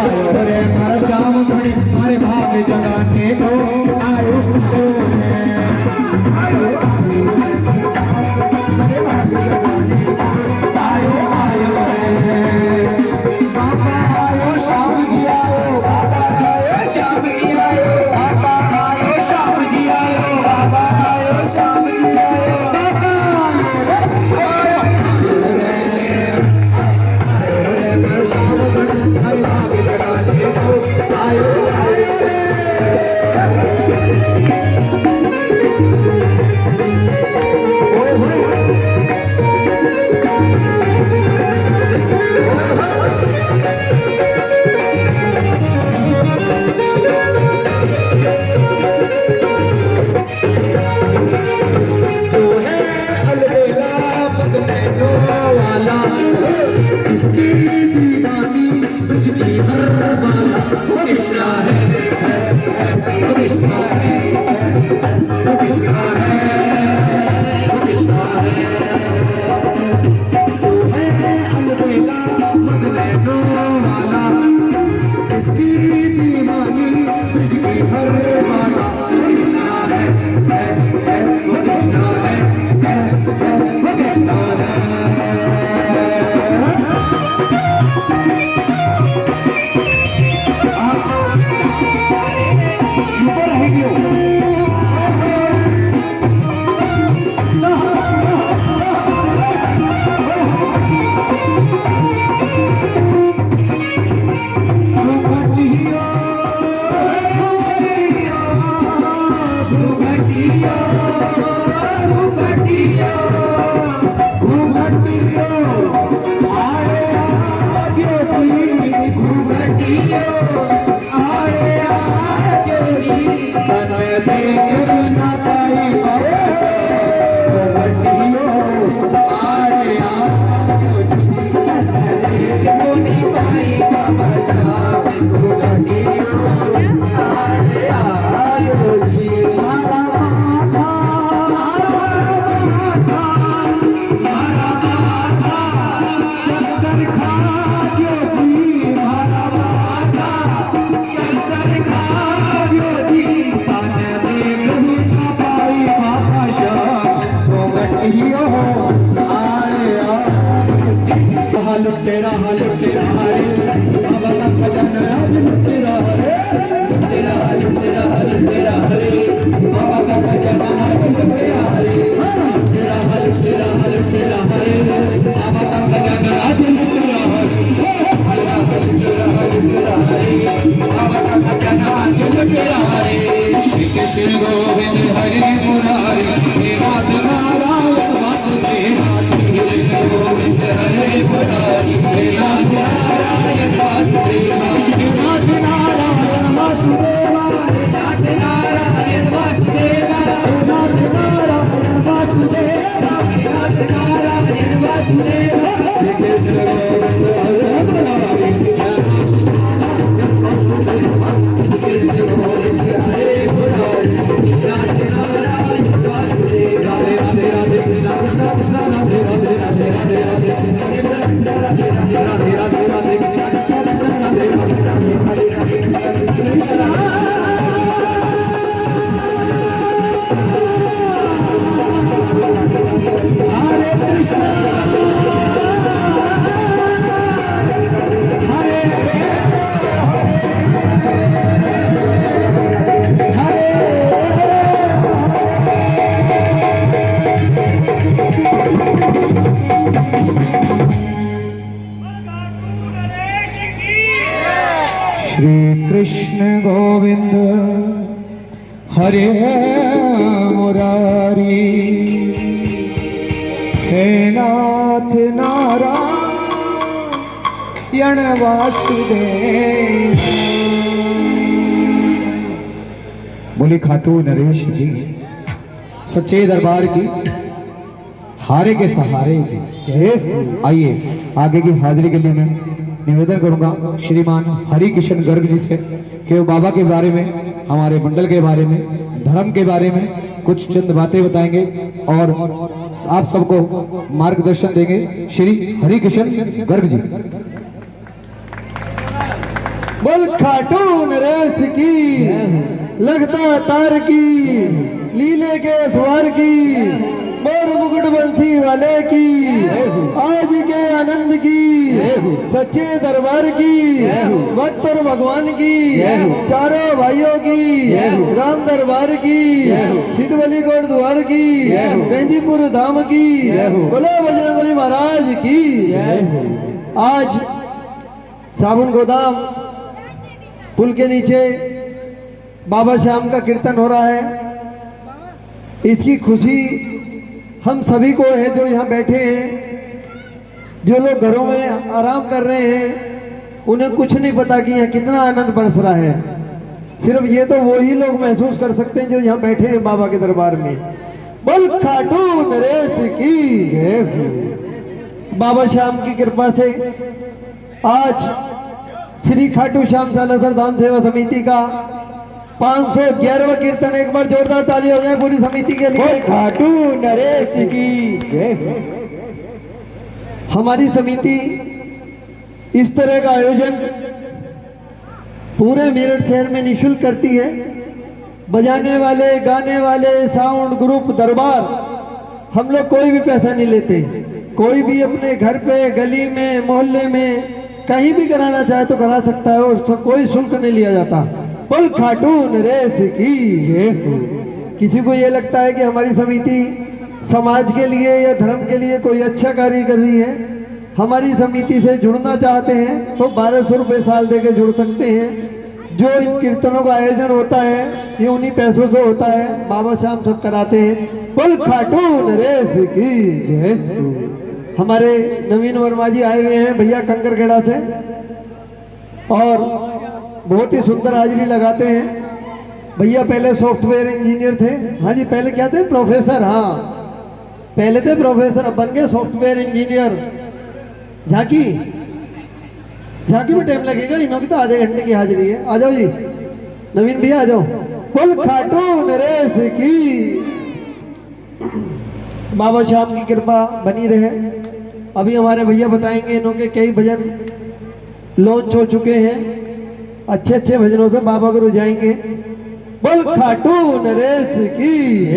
आयो रे मारा श्याम धनी मारे भाग जगाने को आयो आयो मारे भाग जगाने को आयो आयो रे बाबा आयो श्याम जी आयो बाबा आयो श्याम जी आयो बाबा आयो श्याम जी आयो बाबा आयो श्याम जी आयो बाबा आयो रे श्याम धनी मारे भाग जगाने को आयो तेरा हरे बाबा का भजन आज तेरा हरे तेरा हरे बाबा का भजन आज तेरा हरे तेरा हरे बाबा का भजन आज तेरा हरे बाबा का भजन आज तेरा हरे श्री कृष्ण गोविंद हरे मुरारी हे नाथ नारायण वासुदेव श्री कृष्ण गोविंद हरे मुरारी हे नाथ नारायण वासुदेव हे नाथ नारायण वासुदेव हे नाथ नारायण वासुदेव हे नाथ नारायण वासुदेव हे नाथ नारायण वासुदेव श्री कृष्ण गोविंद हरे मुरारी कृष्ण गोविंद हरे मुरारी नाथ नारायण वासुदेव राधे राधे राधे कृष्ण कृष्ण कृष्ण राधे राधे राधे राधे राधे राधे राधे राधे राधे कृष्ण कृष्ण कृष्ण राधे राधे राधे हरे हरे कृष्ण हरे कृष्ण श्री कृष्ण गोविंद हरे मुरारी हे नाथ नारायण वासुदेव। बोली खाटू नरेश जी सच्चे दरबार की हारे के सहारे की। आइए आगे की हाजिरी के लिए मैं निवेदन करूंगा श्रीमान हरि किशन गर्ग जी से कि वो बाबा के बारे में, हमारे मंडल के बारे में, धर्म के बारे में कुछ चंद बातें बताएंगे और आप सबको मार्गदर्शन देंगे। श्री हरि किशन गर्ग जी। बोल खाटू नरेश की, लगता तार की, लीले के स्वर की, मोर मुकुट बंसी वाले की, आज के आनंद की, सच्चे दरबार की, भक्त और भगवान की, चारों भाइयों की, राम दरबार की, सिद्धवली गौड़ द्वार की, मेहंदीपुर धाम की, बोलो बजरंगबली महाराज की। आज साबुन गोदाम पुल के नीचे बाबा श्याम का कीर्तन हो रहा है। इसकी खुशी हम सभी को है जो यहाँ बैठे हैं। जो लोग घरों में आराम कर रहे हैं उन्हें कुछ नहीं पता कि यहाँ कितना आनंद बरस रहा है। सिर्फ ये तो वही लोग महसूस कर सकते हैं जो यहाँ बैठे हैं बाबा के दरबार में। बोल खाटू नरेश की। बाबा श्याम की कृपा से आज श्री खाटू श्याम सालासर धाम सेवा समिति का 511वां कीर्तन। एक बार जोरदार ताली हो जाए पूरी समिति के लिए। खाटू नरेश की। हमारी समिति इस तरह का आयोजन पूरे मेरठ शहर में निःशुल्क करती है। बजाने वाले, गाने वाले, साउंड ग्रुप, दरबार, हम लोग कोई भी पैसा नहीं लेते। कोई भी अपने घर पे, गली में, मोहल्ले में कहीं भी कराना चाहे तो करा सकता है, उसका कोई शुल्क नहीं लिया जाता। बोल खाटू नरेश की। किसी को ये लगता है कि हमारी समिति समाज के लिए या धर्म के लिए कोई अच्छा कार्य कर रही है, हमारी समिति से जुड़ना चाहते हैं तो 1200 रुपये साल देकर जुड़ सकते हैं। जो इन कीर्तनों का आयोजन होता है ये उन्हीं पैसों से होता है। बाबा श्याम सब कराते हैं। बोल खाटू नरेश की। हमारे नवीन वर्मा जी आए हुए हैं भैया कंकरखेड़ा से और बहुत ही सुंदर हाजिरी लगाते हैं। भैया पहले सॉफ्टवेयर इंजीनियर थे। हाँ जी, पहले क्या थे? प्रोफेसर। हाँ, पहले थे प्रोफेसर, अब बन गए सॉफ्टवेयर इंजीनियर। झांकी झांकी में टाइम लगेगा, इन्हों की तो आधे घंटे की हाजिरी है। आ जाओ जी नवीन भैया, आ जाओ। बोल खाटू नरेश की। बाबा श्याम की कृपा बनी रहे। अभी हमारे भैया बताएंगे इन्हों के कई भजन लॉन्च हो चुके हैं। अच्छे अच्छे भजनों से बाबा को रुझाएंगे। बोल खाटू नरेश की,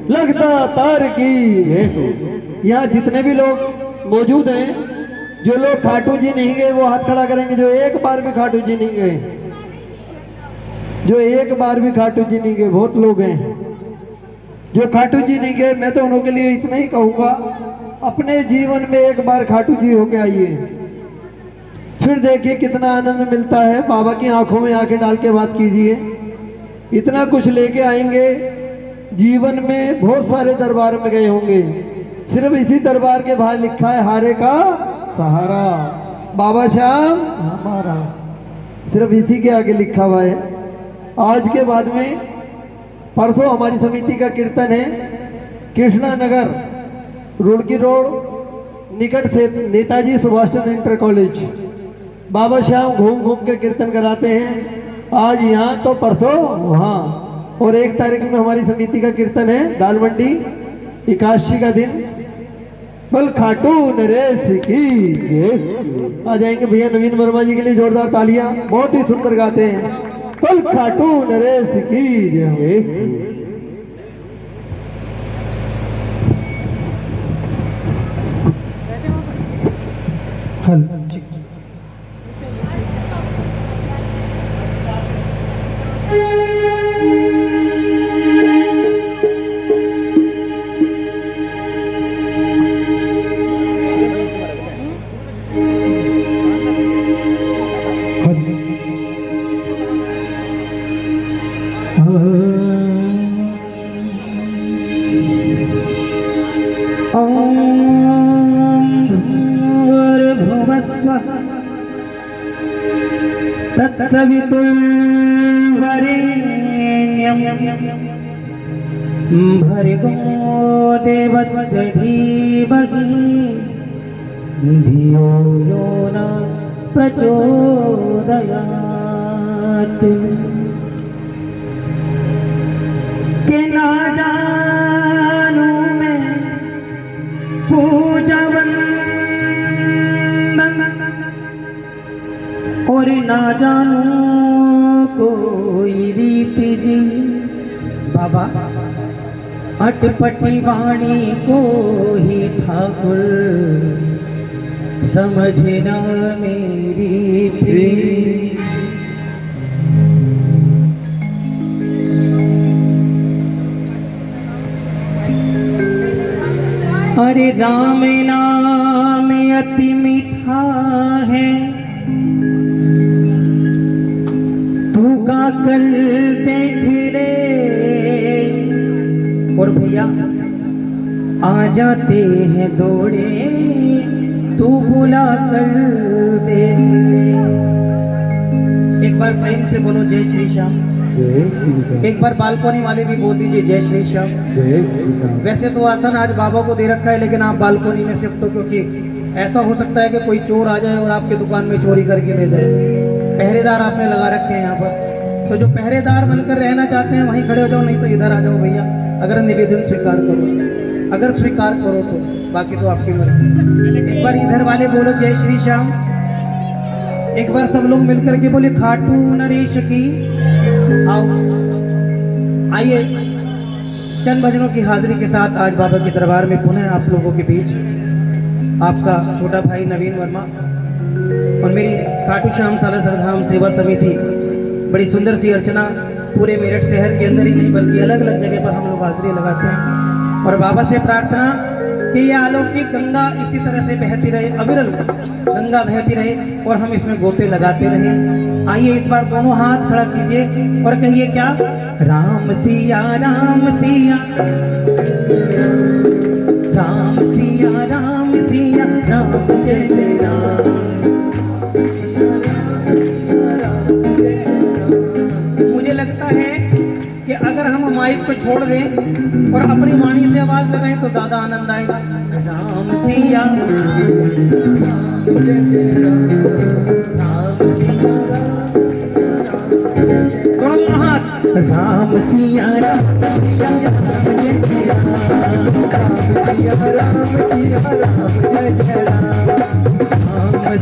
लगता तार की। यहाँ जितने भी लोग मौजूद हैं, जो लोग खाटू जी नहीं गए वो हाथ खड़ा करेंगे। जो एक बार भी खाटू जी नहीं गए, जो एक बार भी खाटू जी नहीं गए, बहुत लोग हैं जो खाटू जी नहीं गए। मैं तो उन्हों के लिए इतना ही कहूँगा, अपने जीवन में एक बार खाटू जी होके आइए, फिर देखिए कितना आनंद मिलता है। बाबा की आंखों में आंखें डाल के बात कीजिए, इतना कुछ लेके आएंगे। जीवन में बहुत सारे दरबार में गए होंगे, सिर्फ इसी दरबार के बाहर लिखा है हारे का सहारा, बाबा श्याम हमारा, सिर्फ इसी के आगे लिखा हुआ है। आज के बाद में परसों हमारी समिति का कीर्तन है कृष्णा नगर रुड़की रोड निकट से नेताजी सुभाष चंद्र इंटर कॉलेज। बाबा श्याम घूम घूम के कीर्तन कराते हैं। आज यहाँ तो परसों वहाँ, और 1 तारीख में हमारी समिति का कीर्तन है दाल मंडी, एकादशी का दिन। बोल खाटू नरेश की। आ जाएंगे भैया नवीन वर्मा जी के लिए जोरदार तालियां, बहुत ही सुंदर गाते हैं। बोल खाटू नरेश की। तत्सवितुर्वरेण्यं भर्गो देवस्य धीमहि धियो यो न प्रचोदयात्। के ना जानू मैं पूजा वंदन और ना जानू कोई रीत जी बाबा अटपटी वाणी को ही ठाकुर समझना मेरी प्रीत। अरे राम नाम अति मीठा है तू गा कर देख ले। और भैया आ जाते हैं दौड़े तू बुला कर देख ले। एक बार प्रेम से बोलो जय श्री श्याम। जय श्री श्याम। एक बार बालकोनी वाले भी बोल दीजिए जय श्री श्याम। जय श्री श्याम। वैसे तो आसन आज बाबा को दे रखा है लेकिन आप बालकोनी में शिफ्ट हो, क्योंकि ऐसा हो सकता है कि कोई चोर आ जाए और आपके दुकान में चोरी करके ले जाए। पहरेदार आपने लगा रखे हैं यहाँ पर, तो जो पहरेदार बनकर रहना चाहते हैं वहीं खड़े हो जाओ, नहीं तो इधर आ जाओ भैया। अगर निवेदन स्वीकार करो, अगर स्वीकार करो तो, बाकी तो आपकी मर्जी। एक बार इधर वाले बोलो जय श्री श्याम। एक बार सब लोग मिलकर के बोले खाटू नरेश की। आओ आइए चंद भजनों की हाजिरी के साथ आज बाबा के दरबार में पुनः आप लोगों के बीच आपका छोटा भाई नवीन वर्मा और मेरी खाटू श्याम सालासर धाम सेवा समिति बड़ी सुंदर सी अर्चना पूरे मेरठ शहर के अंदर ही नहीं बल्कि अलग अलग जगह पर हम लोग हाजिरी लगाते हैं। और बाबा से प्रार्थना कि ये अलौकिक गंगा इसी तरह से बहती रहे, अविरल गंगा बहती रहे और हम इसमें गोते लगाते रहे। आइए एक बार दोनों हाथ खड़ा कीजिए और कहिए क्या, राम सिया राम सिया राम सिया राम सिया राम जय जय राम। मुझे लगता है कि अगर हम माइक को छोड़ दें और अपनी वाणी से आवाज लगाएं तो ज्यादा आनंद आएगा। राम सिया दोनों हाथ, राम सिया राम सिया जय जय राम सिया राम सिया राम जय जय राम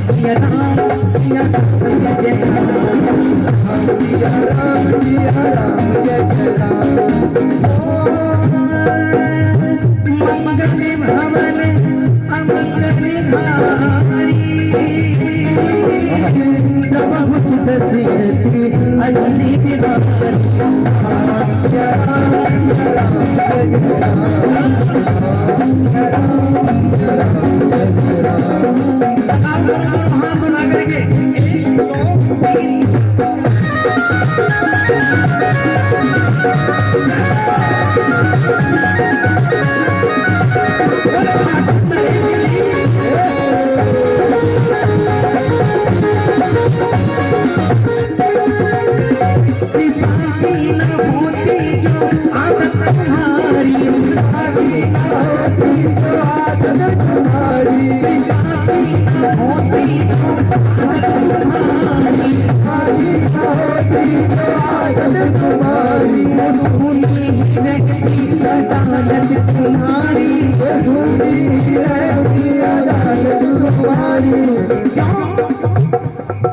सिया राम सिया जय जय राम सिया राम जय जय राम। मंगल भवन अमंगल हारी प्रभु सुत सियति अजनी बिहारी सिया राम जय जय राम सिया राम जय जय राम। आप लोग हाथ बना करके 1 2 3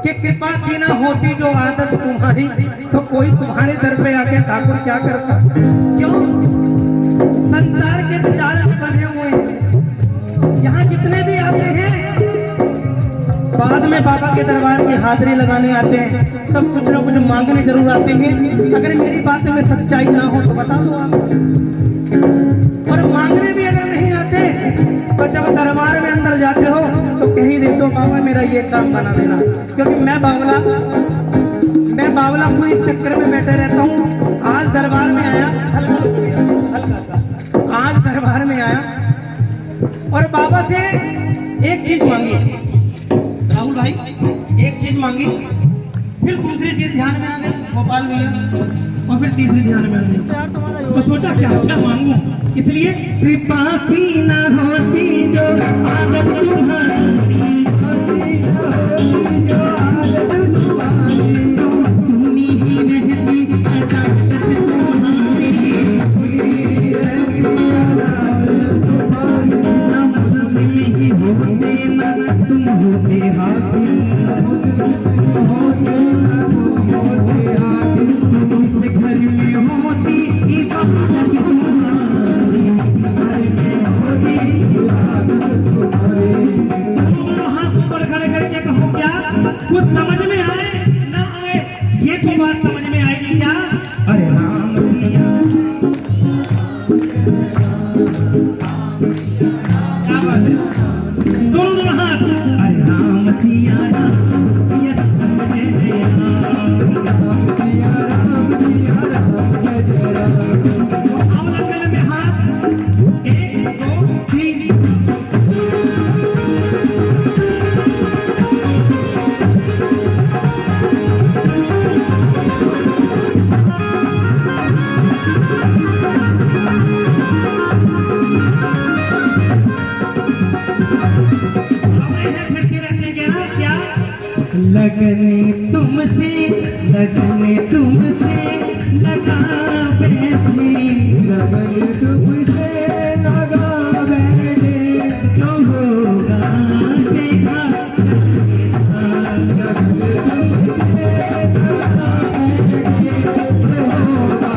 कि कृपा की ना होती जो आदत तुम्हारी तो कोई तुम्हारे दर पे आके ठाकुर क्या करता। क्यों? संसार के जाल बने हुए हैं, यहाँ जितने भी आते हैं बाद में बाबा के दरबार की हाजिरी लगाने आते हैं, सब कुछ ना कुछ मांगने जरूर आते हैं। अगर मेरी बात में सच्चाई ना हो तो बता दो आप। और मांगने भी अगर नहीं आते तो जब दरबार में अंदर जाते हो तो कहीं दे दो बाबा मेरा ये काम बना देना, क्योंकि मैं बावला खुद इस चक्कर में बैठे रहता हूँ। आज दरबार में आया आज दरबार में आया और बाबा से एक चीज मांगी, राहुल भाई एक चीज मांगी, फिर दूसरी चीज ध्यान में आ गई गोपाल भैया, और फिर तीसरी ध्यान में आ गई। तो सोचा क्या क्या मांगू, इसलिए कृपा की ना होती जो आदत तुम्हारी जो आदत तुम्हारी सुनी ही रहती अदालत तुम्हारी ना मुझसे ही होते ना तुम होते हाकिम ये तो बात समझ में आएगी क्या? अरे राम सिया, क्या बात है? दोनों दोनों हाथ, अरे राम सिया राम सिया राम जय जय राम सिया राम सिया राम जय जय राम। आओ लगन में हाथ, 1 2 3। लगने तुमसे लगा बैठे, लगन तुमसे लगा बैठे, जो होगा देखा जाएगा। लगन तुमसे लगा बैठे, जो होगा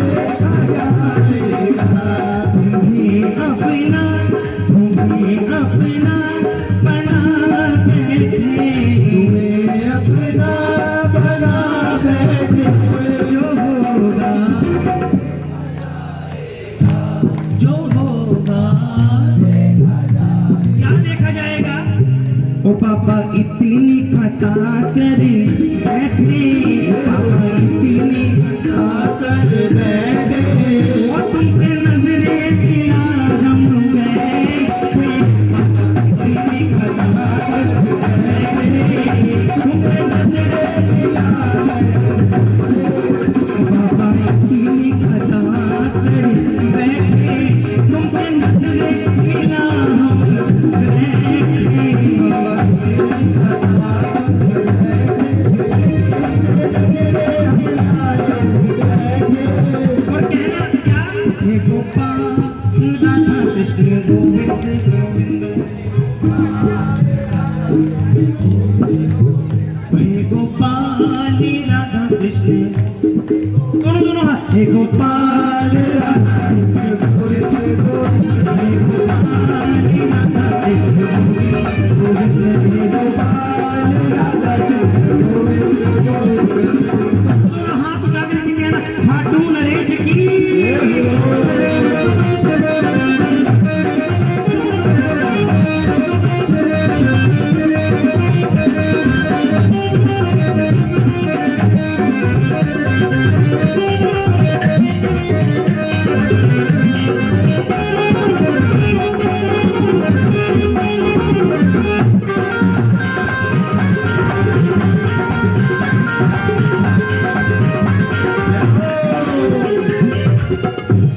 देखा जाएगा। तुम्हें अपना बना बैठे, अपना बना बैठे, जो होगा क्या देखा जाएगा। ओ पापा इतनी खता करे बैठे, पापा इतनी खता कर बैठे, और तुमसे नजरें मिला हम बैठे, इतनी खता कर बैठे, तुमसे नजरें मिला बाबा इतनी खता कर बैठे, तुमसे नजरें मिला हम बैठे, और कहना क्या, हे गोपाल राधा कृष्ण गोविंद गोविंद, हे गोपाल राधा कृष्ण, दोनों दोनों हाथ, हे गोपाल राधा कृष्ण गोविंद गोविंद, हे गोपाल राधा कृष्ण गोविंद गोविंद, हे गोपाल राधा कृष्ण गोविंद गोविंद। दोनों हाथ उठा करके कहना, खाटू नरेश की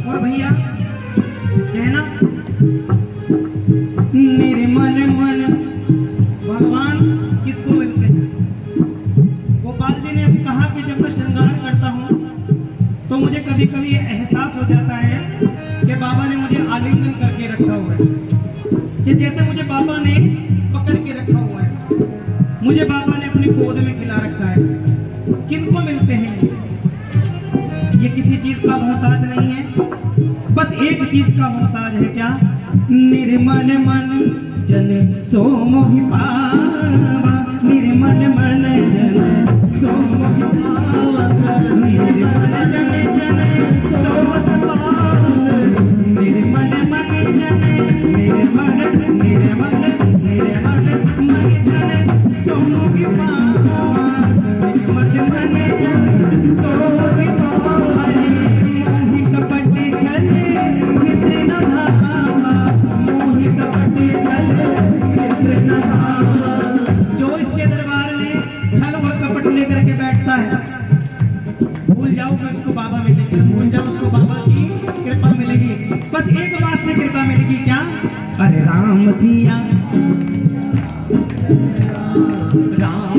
और भैया कहना, निर्मल मन भगवान किसको मिलते हैं। गोपाल जी ने अभी कहा कि जब मैं श्रृंगार करता हूँ तो मुझे कभी कभी ये एहसास हो जाता है कि बाबा ने मुझे आलिंगन करके रखा हुआ है, कि जैसे मुझे बाबा ने पकड़ के रखा हुआ है, मुझे बाबा ने अपनी गोद में खिला रखा है। किनको मिलते हैं ये किसी चीज का मोहताज नहीं है, बस एक चीज का मोहताज है, क्या, निर्मल मन जन सो मोहि पावा, निर्मल मन जन सो मोहि पावा, निर्मल जन जन सो मोहि पावा, निर्मल मन जन निर्मल निर्मल निर्मल मन जन सो मोहि पावा, निर्मल मन जन सो मोहि पावा, मोहि कपट छले चित्र न भावा, मोहि कपट छले चित्र न भावा। जो इसके दरबार में छल और कपट लेकर के बैठता है, भूल जाओ कि उसको बाबा मिलेगी, भूल जाओ उसको बाबा की कृपा मिलेगी, बस एक बात से कृपा मिलेगी, क्या, अरे राम सिया राम।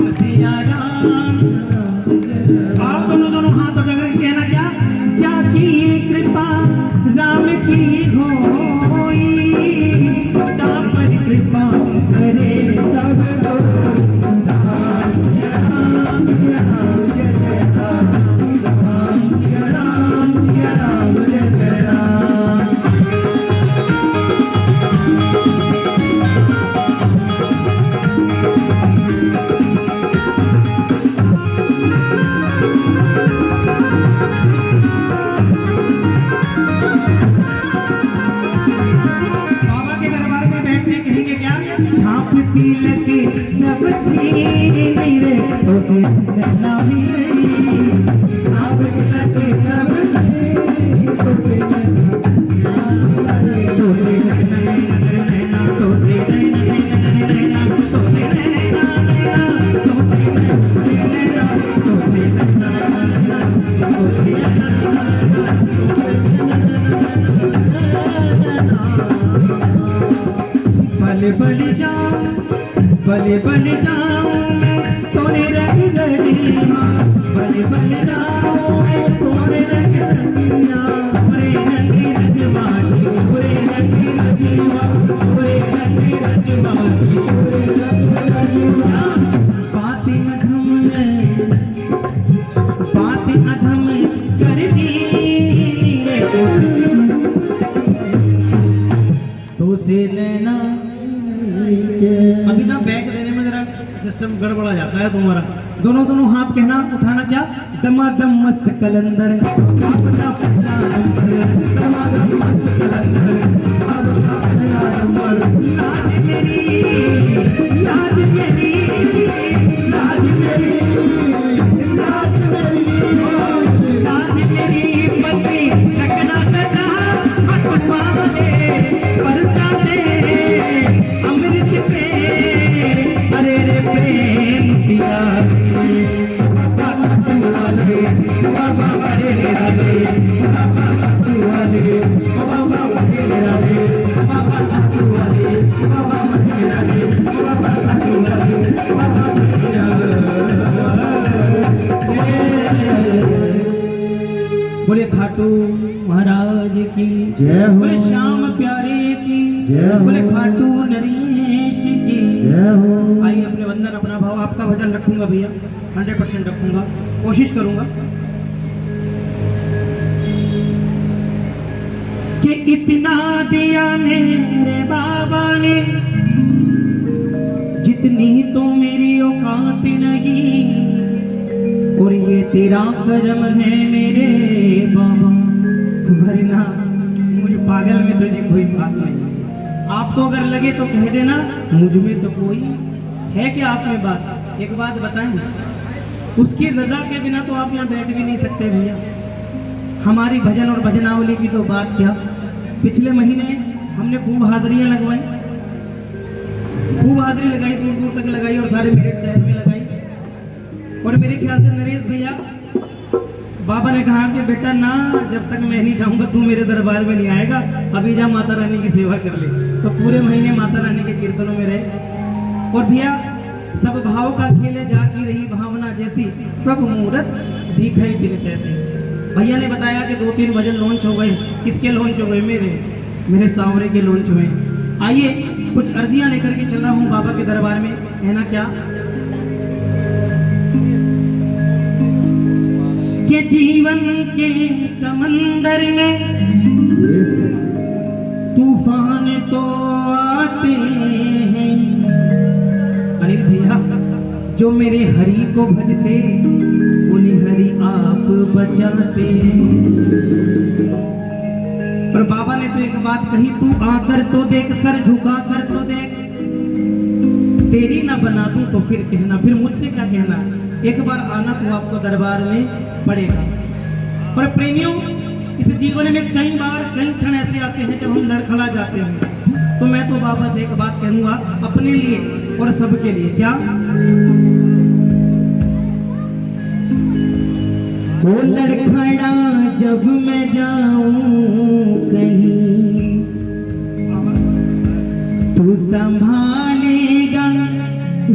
आओ दोनों दोनों हाथ उठा कर कहना, क्या, जाकी कृपा राम की होई, तापर कृपा करे सब कोई, राम सिया राम सिया राम जय जय राम, राम सिया राम जय जय राम। नैना भी नहीं साब लगे सब सही तुझसे नैना तुझसे नैना तुझसे नैना बले बले जाऊं मैं तोरे रंग रंगिया बले बले जाऊं मैं तोरे रंग रंगिया तोरे रंगी रजवाजी तोरे रंगी रजवा तोरे रंगी रजवाजी तोरे रंगी रजवा बातें अधम कर दी तो से लेना अभी ना बैग देने में जरा सिस्टम गड़बड़ा जाता है तुम्हारा दोनों हाथ कहना उठाना क्या दमादम मस्त कलंदर दमादम मस्त कलंदर लाज मेरी लाज मेरी लाज मेरी लाज मेरी लाज मेरी पति रखना सदा हाथ पावले बरसाते अमृत पे अरे रे प्रेम पिया बाबा बड़े राधे बाबा सुहाने बाबा बड़े राधे बाबा सुहाने बाबा बड़े राधे बाबा सुहाने बाबा बोले खाटू महाराज की जय हो बोले श्याम प्यारे की जय हो बोले खाटू नरेश की जय हो आइए अपने वंदन अपना भाव आपका भजन रखूंगा भैया 100% रखूंगा कोशिश करूंगा कि इतना दिया मेरे बाबा ने जितनी तो मेरी औकात नहीं और ये तेरा करम है मेरे बाबा वरना मुझे पागल में तुझे कोई बात नहीं आपको अगर लगे तो कह देना मुझ में तो कोई है क्या आप में बात एक बात बताएं उसकी रजा के बिना तो आप यहाँ बैठ भी नहीं सकते भैया हमारी भजन और भजनावली की तो बात क्या पिछले महीने हमने खूब हाजिरियां लगवाई खूब हाजिरी लगाई दूर दूर तक लगाई और सारे मेरठ शहर में लगाई और मेरे ख्याल से नरेश भैया बाबा ने कहा कि बेटा ना जब तक मैं नहीं जाऊंगा तू मेरे दरबार में नहीं आएगा अभी जा माता रानी की सेवा कर ले तो पूरे महीने माता रानी के कीर्तनों में रहे और भैया सब भाव का खेले जाकी रही भावना जैसी प्रभु मूरत दिखाई दिन तैसे भैया ने बताया कि 2-3 भजन लॉन्च हो गए किसके लॉन्च हो गए मेरे सांवरे के लॉन्च हुए आइए कुछ अर्जियां लेकर के चल रहा हूँ बाबा के दरबार में कहना क्या के जीवन के समंदर में तूफान तो आते हैं अनिल भैया जो मेरे हरि को भजते उन्हें हरि आप बचाते पर बाबा ने तो एक बात कही तू आकर तो देख सर झुका कर तो देख तेरी ना बना दूं तो फिर कहना फिर मुझसे क्या कहना एक बार आना तो आपको दरबार में पड़ेगा और प्रेमियों इस जीवन में कई बार कई क्षण ऐसे आते हैं जब हम लड़खड़ा जाते हैं तो मैं तो बाबा से एक बात कहूंगा अपने लिए और सबके लिए क्या वो लड़खड़ा जब मैं जाऊं कहीं तू संभालेगा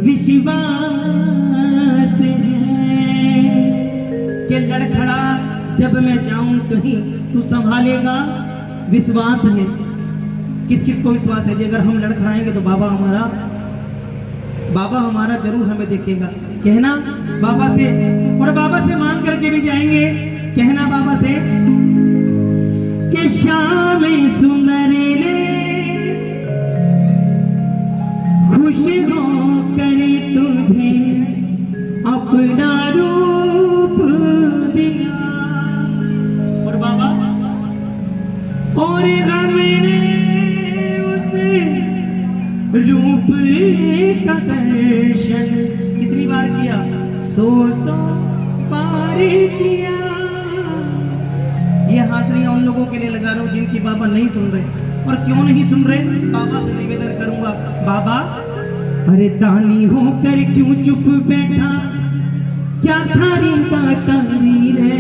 विश्वास है कि लड़खड़ा जब मैं जाऊं कहीं तू संभालेगा विश्वास है किस किस को विश्वास है जी अगर हम लड़खड़ाएंगे तो बाबा हमारा जरूर हमें देखेगा कहना बाबा से और बाबा से मांग करके भी जाएंगे कहना बाबा से कि श्याम सुंदर ने खुश हो कर तुझे अपना रूप दिया और बाबा और हमने उसे रूप का दर्शन कितनी बार किया सो पारी किया। ये हाजिरियां उन लोगों के लिए लगा रहा हूँ जिनकी बाबा नहीं सुन रहे। और क्यों नहीं सुन रहे, बाबा से निवेदन करूंगा, बाबा अरे दानी होकर क्यों चुप बैठा, क्या थारी दातारी रे,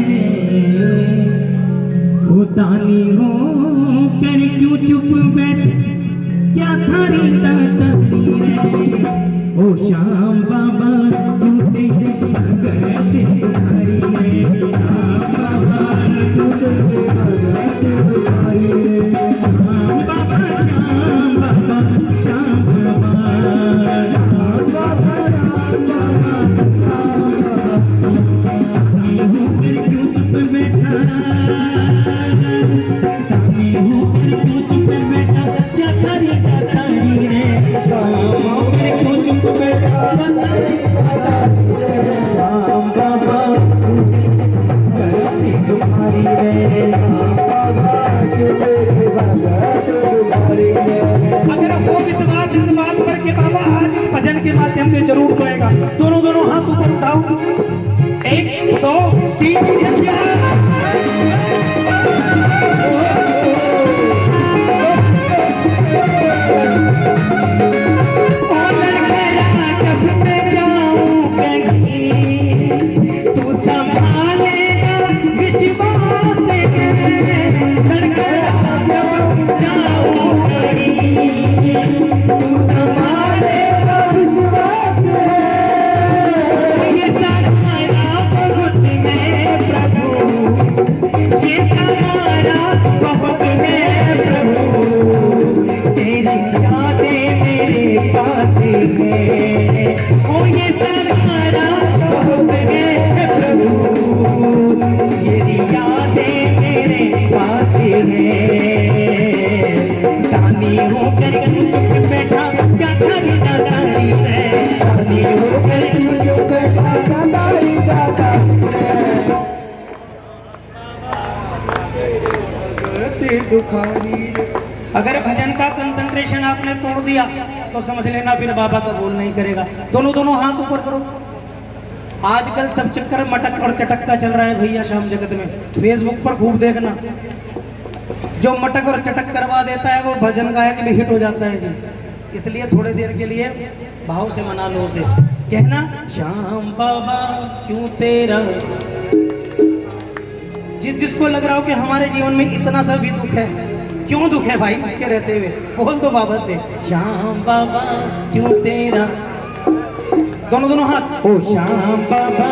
ओ दानी होकर क्यों चुप बैठा, क्या थारी दातारी रे, ओ श्याम बाबा क्यों तेरे भगत तुम्हारी रे, श्याम बाबा क्यों तेरे भगत तुम्हारी रे, श्याम बाबा श्याम बाबा श्याम बाबा श्याम बाबा श्याम बाबा श्याम बाबा, होकर क्यों चुप बैठा, दानी होकर क्यों चुप बैठा, क्या थारी दातारी रे, श्याम होकर क्यों चुप बैठा, श्याम बाबा तुम्हारी रे, श्याम बाबा तुम्हारी रे। अगर वो विश्वास इस बात पर के बाबा आज इस भजन के माध्यम से जरूर होएगा, दोनों हाथ ऊपर उठाओ, 1 2 3 अगर भजन का कंसंट्रेशन आपने तोड़ दिया तो समझ लेना फिर बाबा का बोल नहीं करेगा। दोनों हाथ ऊपर करो। आजकल सब चक्कर मटक और चटक का चल रहा है भैया शाम जगत में, फेसबुक पर खूब देखना, जो मटक और चटक करवा देता है वो भजन गायक भी हिट हो जाता है जी। इसलिए थोड़ी देर के लिए भाव से मना लो उसे, कहना श्याम बाबा क्यों तेरा, जिसको लग रहा हो कि हमारे जीवन में इतना सा भी दुख है, क्यों दुख है भाई उसके रहते हुए, बोल दो बाबा से, श्याम बाबा क्यों तेरा, दोनों हाथ, ओ श्याम बाबा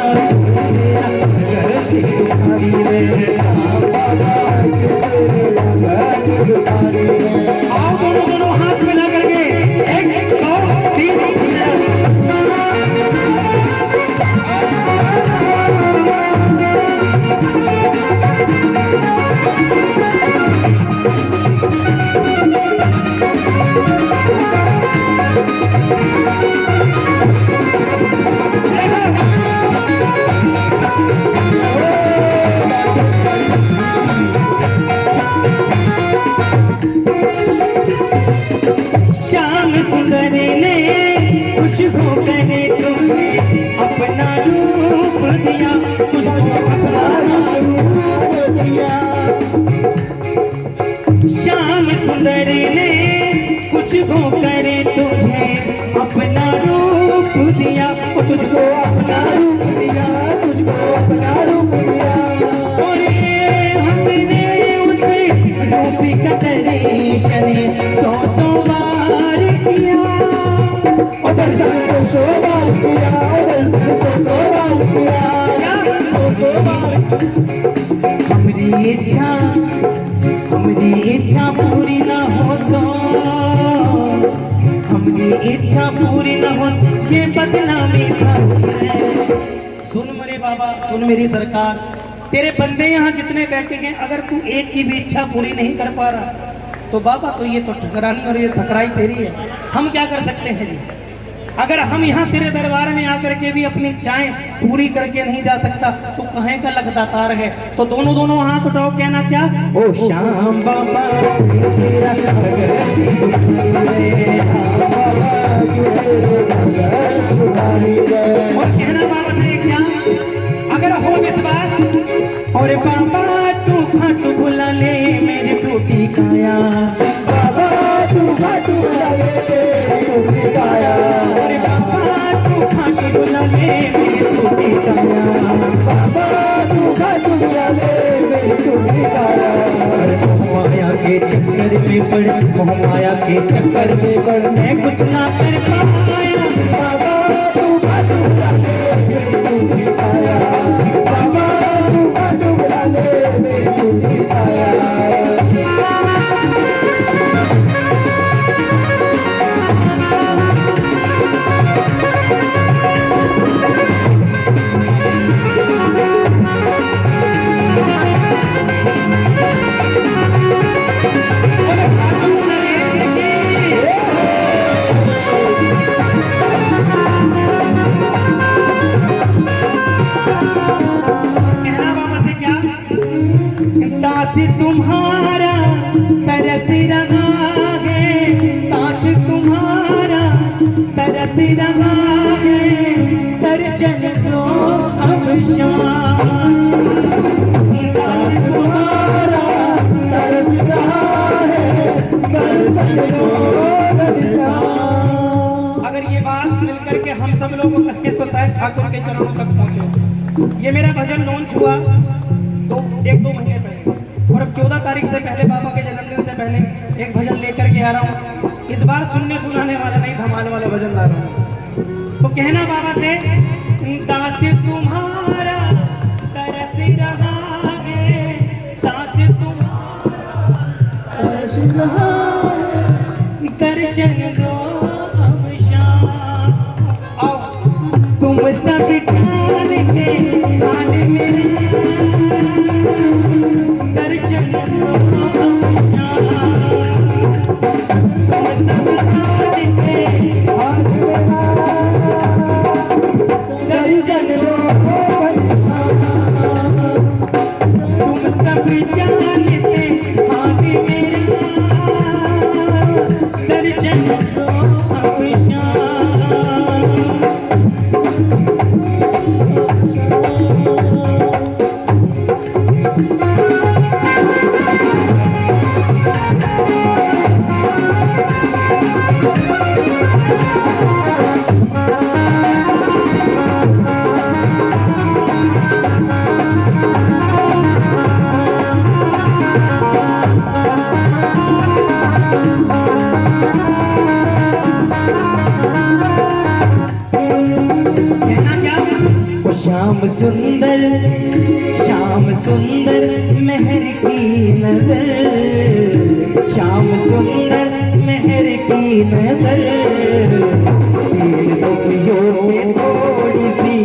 आओ दोनों हाथ मिला करके 1 2 3 श्याम सुंदर ने कुछ होकर तुम्हें अपना रूप दिया, तुझको अपना रूप दिया, श्याम सुंदर ने कुछ होकर तुझे अपना रूप दिया, तुझको अपना रूप दिया, तुझको अपना रूप दिया, और हमने उसे रूप का दर्शन 100 बार किया, और दर्शन 100 बार किया, और दर्शन 100 बार किया, 100 बार। हमारी इच्छा पूरी ना हो तो, हमारी इच्छा पूरी ना हो ये बदनामी था। सुन मेरे बाबा, सुन मेरी सरकार, तेरे बंदे यहाँ जितने बैठे हैं, अगर तू एक की भी इच्छा पूरी नहीं कर पा रहा तो बाबा तो ये तो ठकरानी और ये ठकराई तेरी है, हम क्या कर सकते हैं जी। अगर हम यहाँ तेरे दरबार में आकर के भी अपनी इच्छाएं पूरी करके नहीं जा सकता तो कहें का लगदातार है। तो दोनों हाथ उठाओ, कहना क्या, ओ श्याम बाबा तेरा और कहना बाबा ने क्या, अगर हो विश्वास और बाबा तू खाटू बुला ले मेरी टूटी काया, बाबा तू खाटू बुला ले टूटी काया, अरे बाबा तू खाटू बुला ले मेरी टूटी काया, बाबा तू खाटू बुला ले मेरी टूटी काया। माया के चक्कर में पड़, मोह माया के चक्कर में पड़, मैं कुछ ना कर पाया, बाबा तू खाटू बुला ले मेरी टूटी काया, बाबा तू खाटू बुला ले मेरी टूटी काया। ताज तुम्हारा तरस रहा है, ताज तुम्हारा तरस रहा है, दर्शन दो अब शाम, ताज तुम्हारा तरस रहा है, दर्शन दो अब शाम। अगर ये बात मिलकर के हम सब लोगों को कहें तो शायद ठाकुर के चरणों तक पहुंचे। ये मेरा भजन लॉन्च हुआ तो 1-2 महीने पहले, और अब 14 तारीख से पहले बाबा के जन्मदिन से पहले एक भजन लेकर के आ रहा हूँ। इस बार सुनने सुनाने वाला नहीं, धमाल वाला भजन ला रहा हूँ। तो कहना बाबा से, दास तुम्हारा तरस रहा है, दास तुम्हारा तरस रहा है, दर्शन दो अब शाम। आओ तुम सब ठान के कान मेरे, दर्शन दो अब शाम। तुम सब ठान के आज मेरा दर्शन दो अब शाम। तुम सब जानते हाथ मेरा, दर्शन दो अब शाम। श्याम सुंदर, श्याम सुंदर मेहर की नजर, श्याम सुंदर मेहर की नजर, तीन दुखियों में थोड़ी सी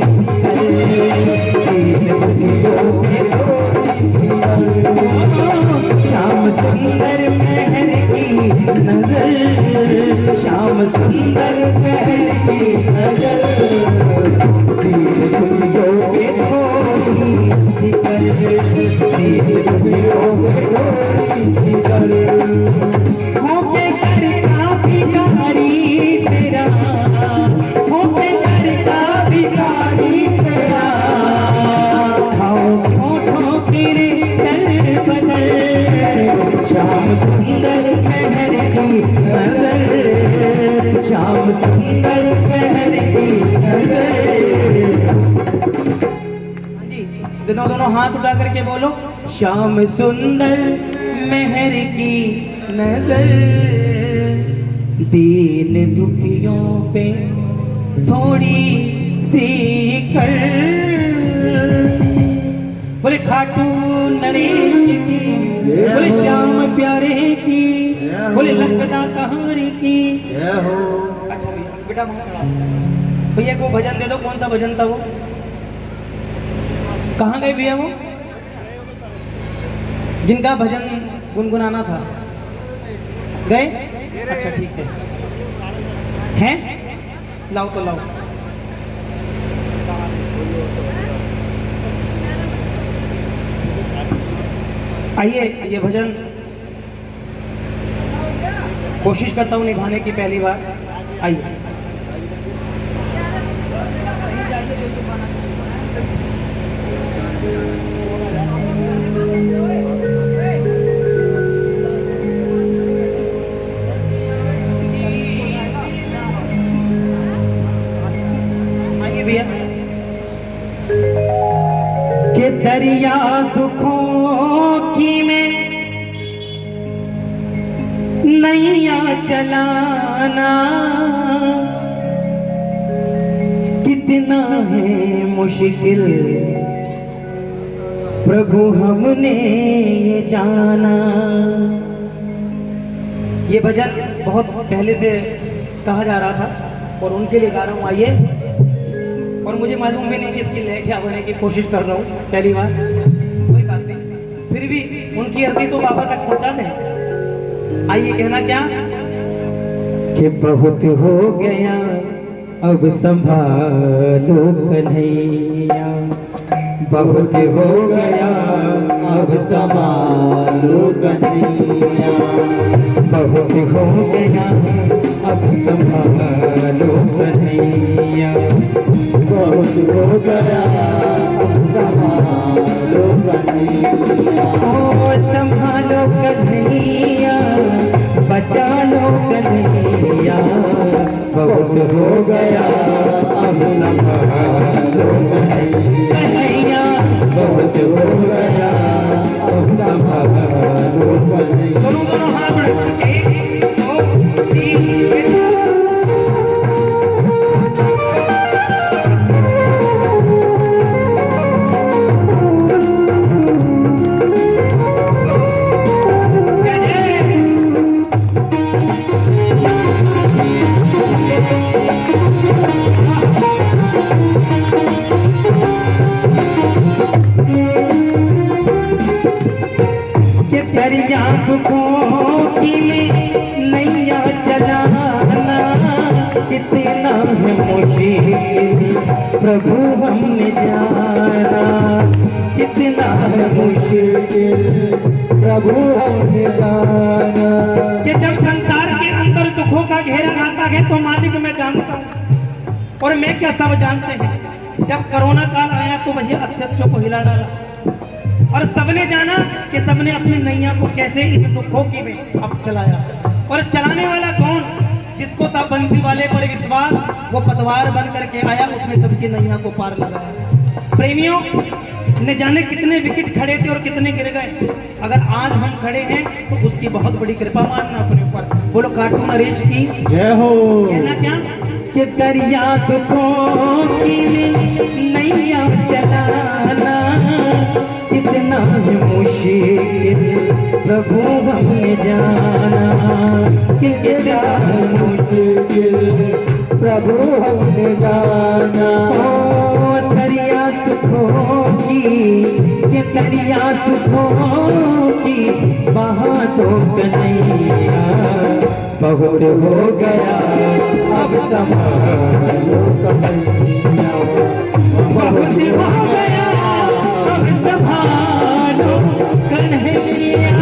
कर, तीन दुखियों में थोड़ी सी कर। श्याम सुंदर मेहर की नजर, श्याम सुंदर मेहर की नजर, तीन दुखियों में थोड़ी सी कर, तीन दुखियों में थोड़ी सी कर। होके कर का भिखारी तेरा, होके कर का भिखारी तेरा, खाओ होठों तेरे कर बदल, श्याम सुंदर मेहर की नजर, श्याम सुंदर मेहर की नजर। दोनों हाथ उठा करके बोलो, श्याम सुंदर मेहर की नजर, दीन दुखियों पे थोड़ी सी कर। बोले खाटू नरेश की, बोले श्याम प्यारे की, बोले लंगदा कहानी की। अच्छा बेटा वहाँ खड़ा भैया को भजन दे दो। कौन सा भजन था वो? कहाँ गए भैया वो जिनका भजन गुनगुनाना था? गए? अच्छा ठीक है लाओ तो लाओ। आइए ये भजन कोशिश करता हूँ निभाने की पहली बार। आइए दरिया दुखों की में नैया चलाना कितना है मुश्किल प्रभु हमने ये जाना। ये भजन बहुत पहले से कहा जा रहा था और उनके लिए गा रहा हूँ। आइए, और मुझे मालूम भी नहीं कि इसकी लय क्या होने की कोशिश कर रहा हूँ पहली बार, कोई बात नहीं, फिर भी उनकी अर्जी तो बाबा तक पहुंचा दें। आइए, कहना क्या कि बहुत हो गया अब संभालो कन्हैया, बहुत हो गया अब संभालो कन्हैया, बहुत हो गया अब संभालो कन्हैया, बहुत हो गया अब संभालो कन्हैया, ओ संभालो कन्हैया, बचा लो कन्हैया, बहुत हो गया अब संभालो कन्हैया, बहुत हो गया अब संभालो कन्हैया। दोनों हाथ बढ़े, 1 2 3। दरिया दुखों की में नैया चलाना कितना है मुश्किल प्रभु हमने जाना, कितना है मुश्किल प्रभु हमने जाना। कि जब संसार के अंदर दुखों का घेरा आता है तो मालिक मैं जानता हूँ, और मैं क्या सब जानते हैं। जब कोरोना काल आया तो वही अच्छों को हिला डाला, और सबने जाना कि सबने अपनी नैया को कैसे इस दुखों की में अब चलाया। और चलाने वाला कौन? जिसको था बंसी वाले पर विश्वास, वो पतवार बन करके आया, उसने सबकी नैया को पार लगाया। प्रेमियों, न जाने कितने विकेट खड़े थे और कितने गिर गए। अगर आज हम खड़े हैं तो उसकी बहुत बड़ी कृपा मानना अपने ऊपर। बोलो कार्टून नरेश की जय हो। कहना क्या कि दरिया दुखों की में नैया चलाना कितना है मुश्किल प्रभु हमने जाना, कितना है मुश्किल प्रभु हमने जाना। ओ दरिया सुखों की, कि दरिया सुखों की बहा दो कन्हैया, बहुत हो गया अब संभालो कन्हैया, बहुत हो गया अब संभालो कन्हैया।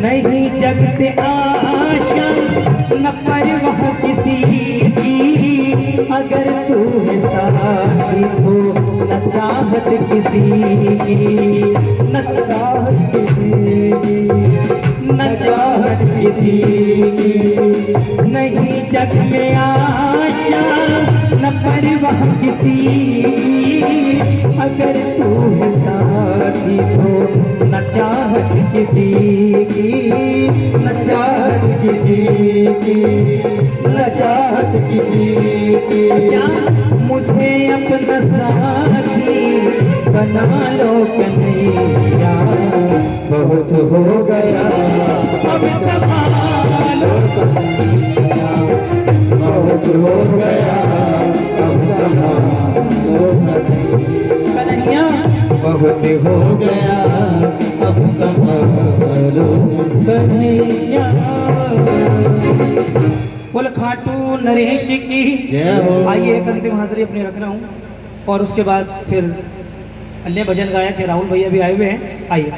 नहीं जग से आशा न परवाह किसी की, अगर तू है साथी हो न चाहत किसी की, न चाहत किसी की, न चाहत किसी की। नहीं जग में आशा न परवाह किसी की, अगर तू है साथी हो न चाहत किसी की, न चाहत किसी की, न चाहत किसी की। क्या मुझे अपना साथी बना लो कन्हैया, बहुत हो गया अब संभालो कन्हैया, बहुत हो गया अब संभालो कन्हैया, बहुत हो गया अब संभालो कन्हैया। बोल खाटू नरेश की जय हो। आइए एक अंतिम हाजिरी अपनी रख रहा हूँ और उसके बाद फिर अन्य भजन गायक है राहुल भैया भी आए हुए हैं। आइए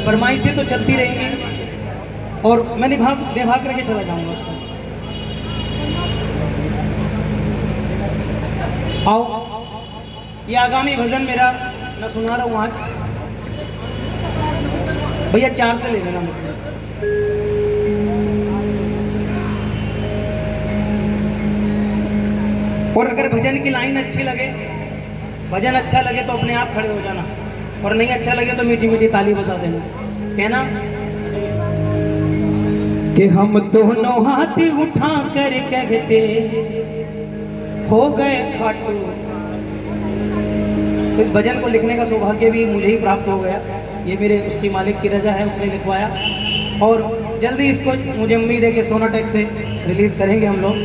फरमाइशें तो चलती रहेंगी और मैं निभाग करके चला जाऊंगा उसको। आओ ये आगामी भजन मेरा मैं सुना रहा हूँ आज। भैया 4 से ले लेना मुझे। और अगर भजन की लाइन अच्छी लगे, भजन अच्छा लगे तो अपने आप खड़े हो जाना और नहीं अच्छा लगे तो मीठी मीठी ताली बजा देना। कहना कि हम दोनों हाथ उठा कर कहते हो गए खाटू। इस भजन को लिखने का सौभाग्य भी मुझे ही प्राप्त हो गया। ये मेरे उसकी मालिक की रजा है, उसने लिखवाया और जल्दी इसको मुझे उम्मीद है कि सोनाटेक से रिलीज़ करेंगे हम लोग।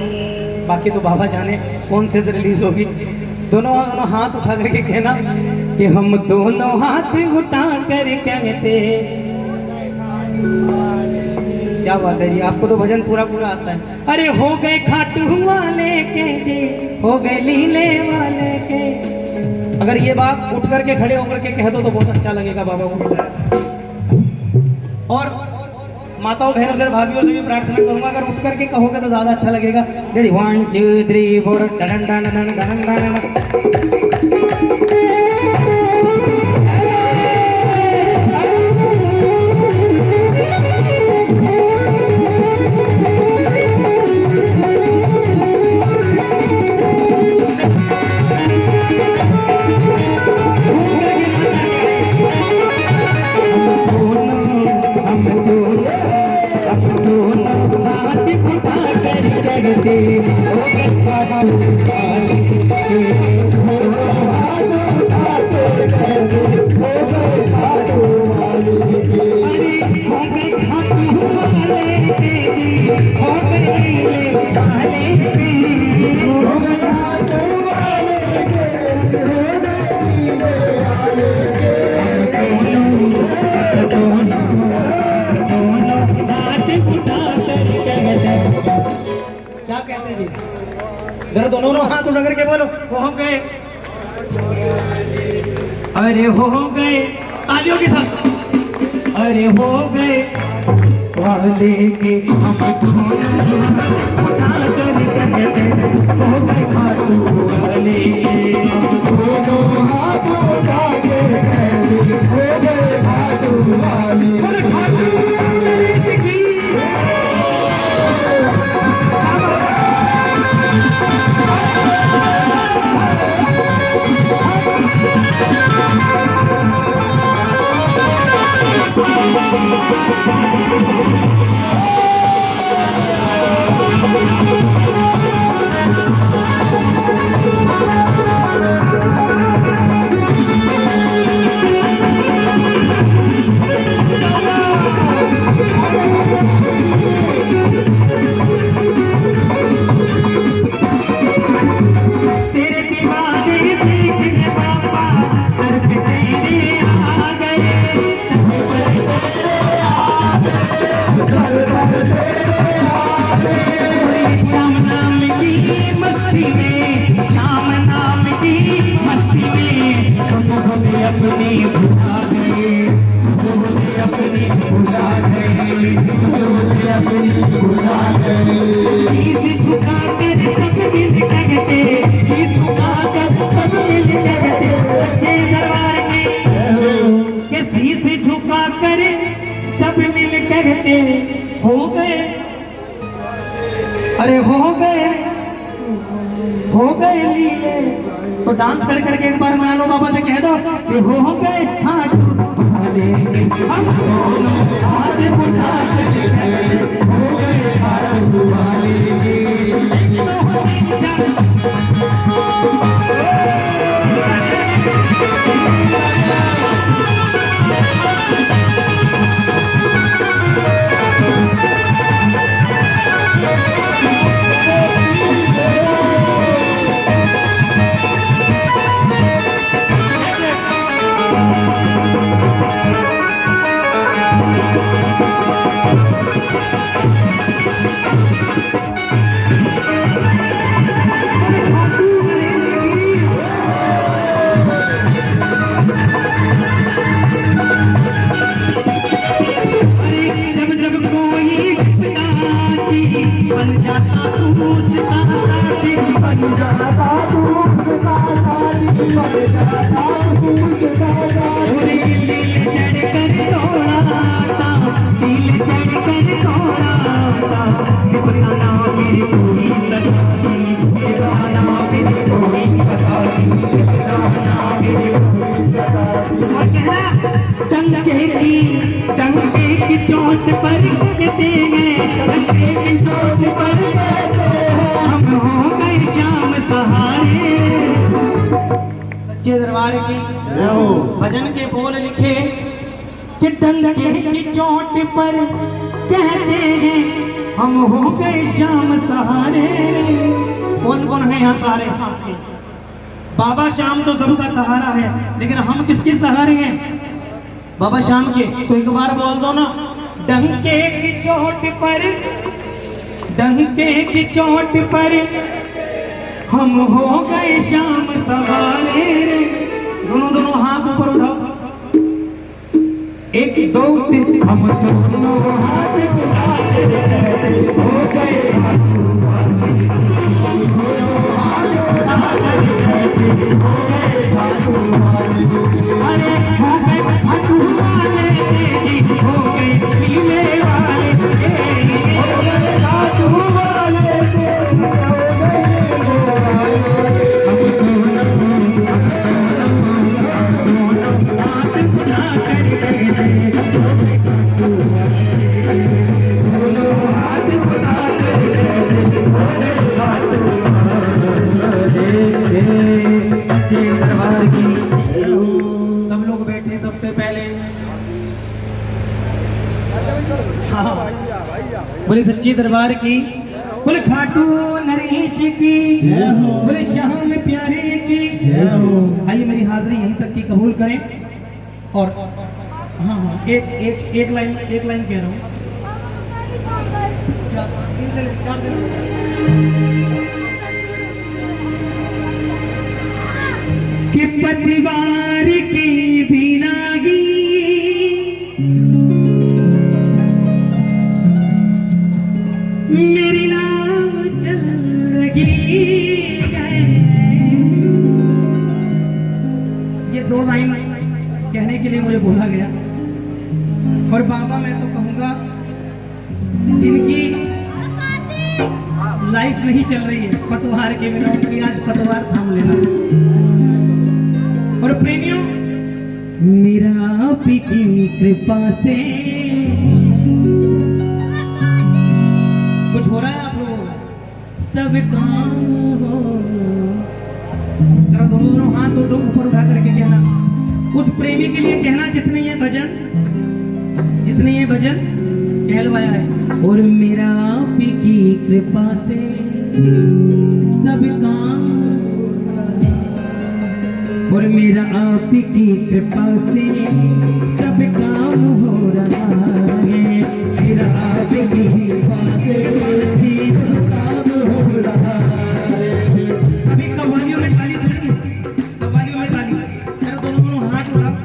बाकी तो बाबा जाने कौन से रिलीज़ होगी। दोनों हाथ उठा करके कहना कि हम दोनों हाथ उठा कर कहते। क्या बात है जी, आपको तो भजन पूरा पूरा आता है। अरे हो गए खाटू वाले के जी, हो गए लीले वाले के। अगर ये बात उठ करके खड़े होकर के कह दो तो बहुत अच्छा लगेगा बाबा को। और माताओं बहनों से भाभियों से भी प्रार्थना करूंगा अगर उठ करके कहोगे तो ज्यादा अच्छा लगेगा। 1 2 3 4 done done done done done. क्या कहते हैं जी? जरा दोनों हाथ उठा करके बोलो हो गए। अरे हो गए तालियों के साथ। अरे हो गए वाले के हम हो गए खाटू वाले दोनों हाथ उठा के हो गए खाटू वाले। कहते हो गए। अरे हो गए लीले। तो डांस कर करके एक बार मना लो, बाबा से कह दो कि हो गए खाटू वाले हम दोनों हाथ उठा के हो गए खाटू वाले। साथी बन जाता तू उसका साथी बन जाता तू उसका साथी दिल चढ़ कर दौड़ाता दिल चढ़ कर दौड़ाता बताना मेरी कोई सगाई बताना मेरी कोई सगाई बताना मेरी कोई सगाई डंके की चोट पर कहते हैं डंके की चोट पर कहते हैं हम हो गए शाम सहारे। सच्चे दरबार की भजन के बोल लिखे कि डंके की चोट पर कहते हैं हम हो गए शाम सहारे। कौन कौन है यहाँ सहारे? बाबा श्याम तो सबका सहारा है, लेकिन हम किसके सहारे हैं? बाबा श्याम के। तो एक बार बोल दो ना, डंके की चोट पर डंके की चोट पर हम हो गए शाम सहारे। दोनों हाथ ऊपर उठाओ। एक दो तीन हम दोनों हाथ उठाते रहते हो गए अरे हो गए हटू वाले हो गए पीले वाले हो गए हटू वाले सब लोग बैठे सबसे पहले। हाँ, बोले सच्ची दरबार की, बोले खाटू नरेश की, बोले श्याम प्यारे की। आइए मेरी हाजिरी यहीं तक की कबूल करें। और हाँ हाँ, एक लाइन कह रहा हूँ। कि पतिवार की बिनागी मेरी नाव चल रही है। ये दो लाइन कहने के लिए मुझे बोला गया। और बाबा मैं तो कहूँगा जिनकी लाइफ नहीं चल रही है पतवार के बिना, उनकी आज पतवार थाम लेना। और प्रेमियों, मेरा आप की कृपा से कुछ हो रहा है आप लोगों को? सब काम हो। जरा दोनों हाथ ऊपर उठा करके कहना, उस प्रेमी के लिए कहना जिसने ये भजन कहलवाया है। और मेरा आप की कृपा से सब काम, और मेरा आप की कृपा से सब काम हो रहा है। मेरा आप की कृपा से सब काम हो रहा है। अभी कव्वालियों में ताली सुनिए, कव्वालियों में ताली। जरा दोनों हाथ उठाओ।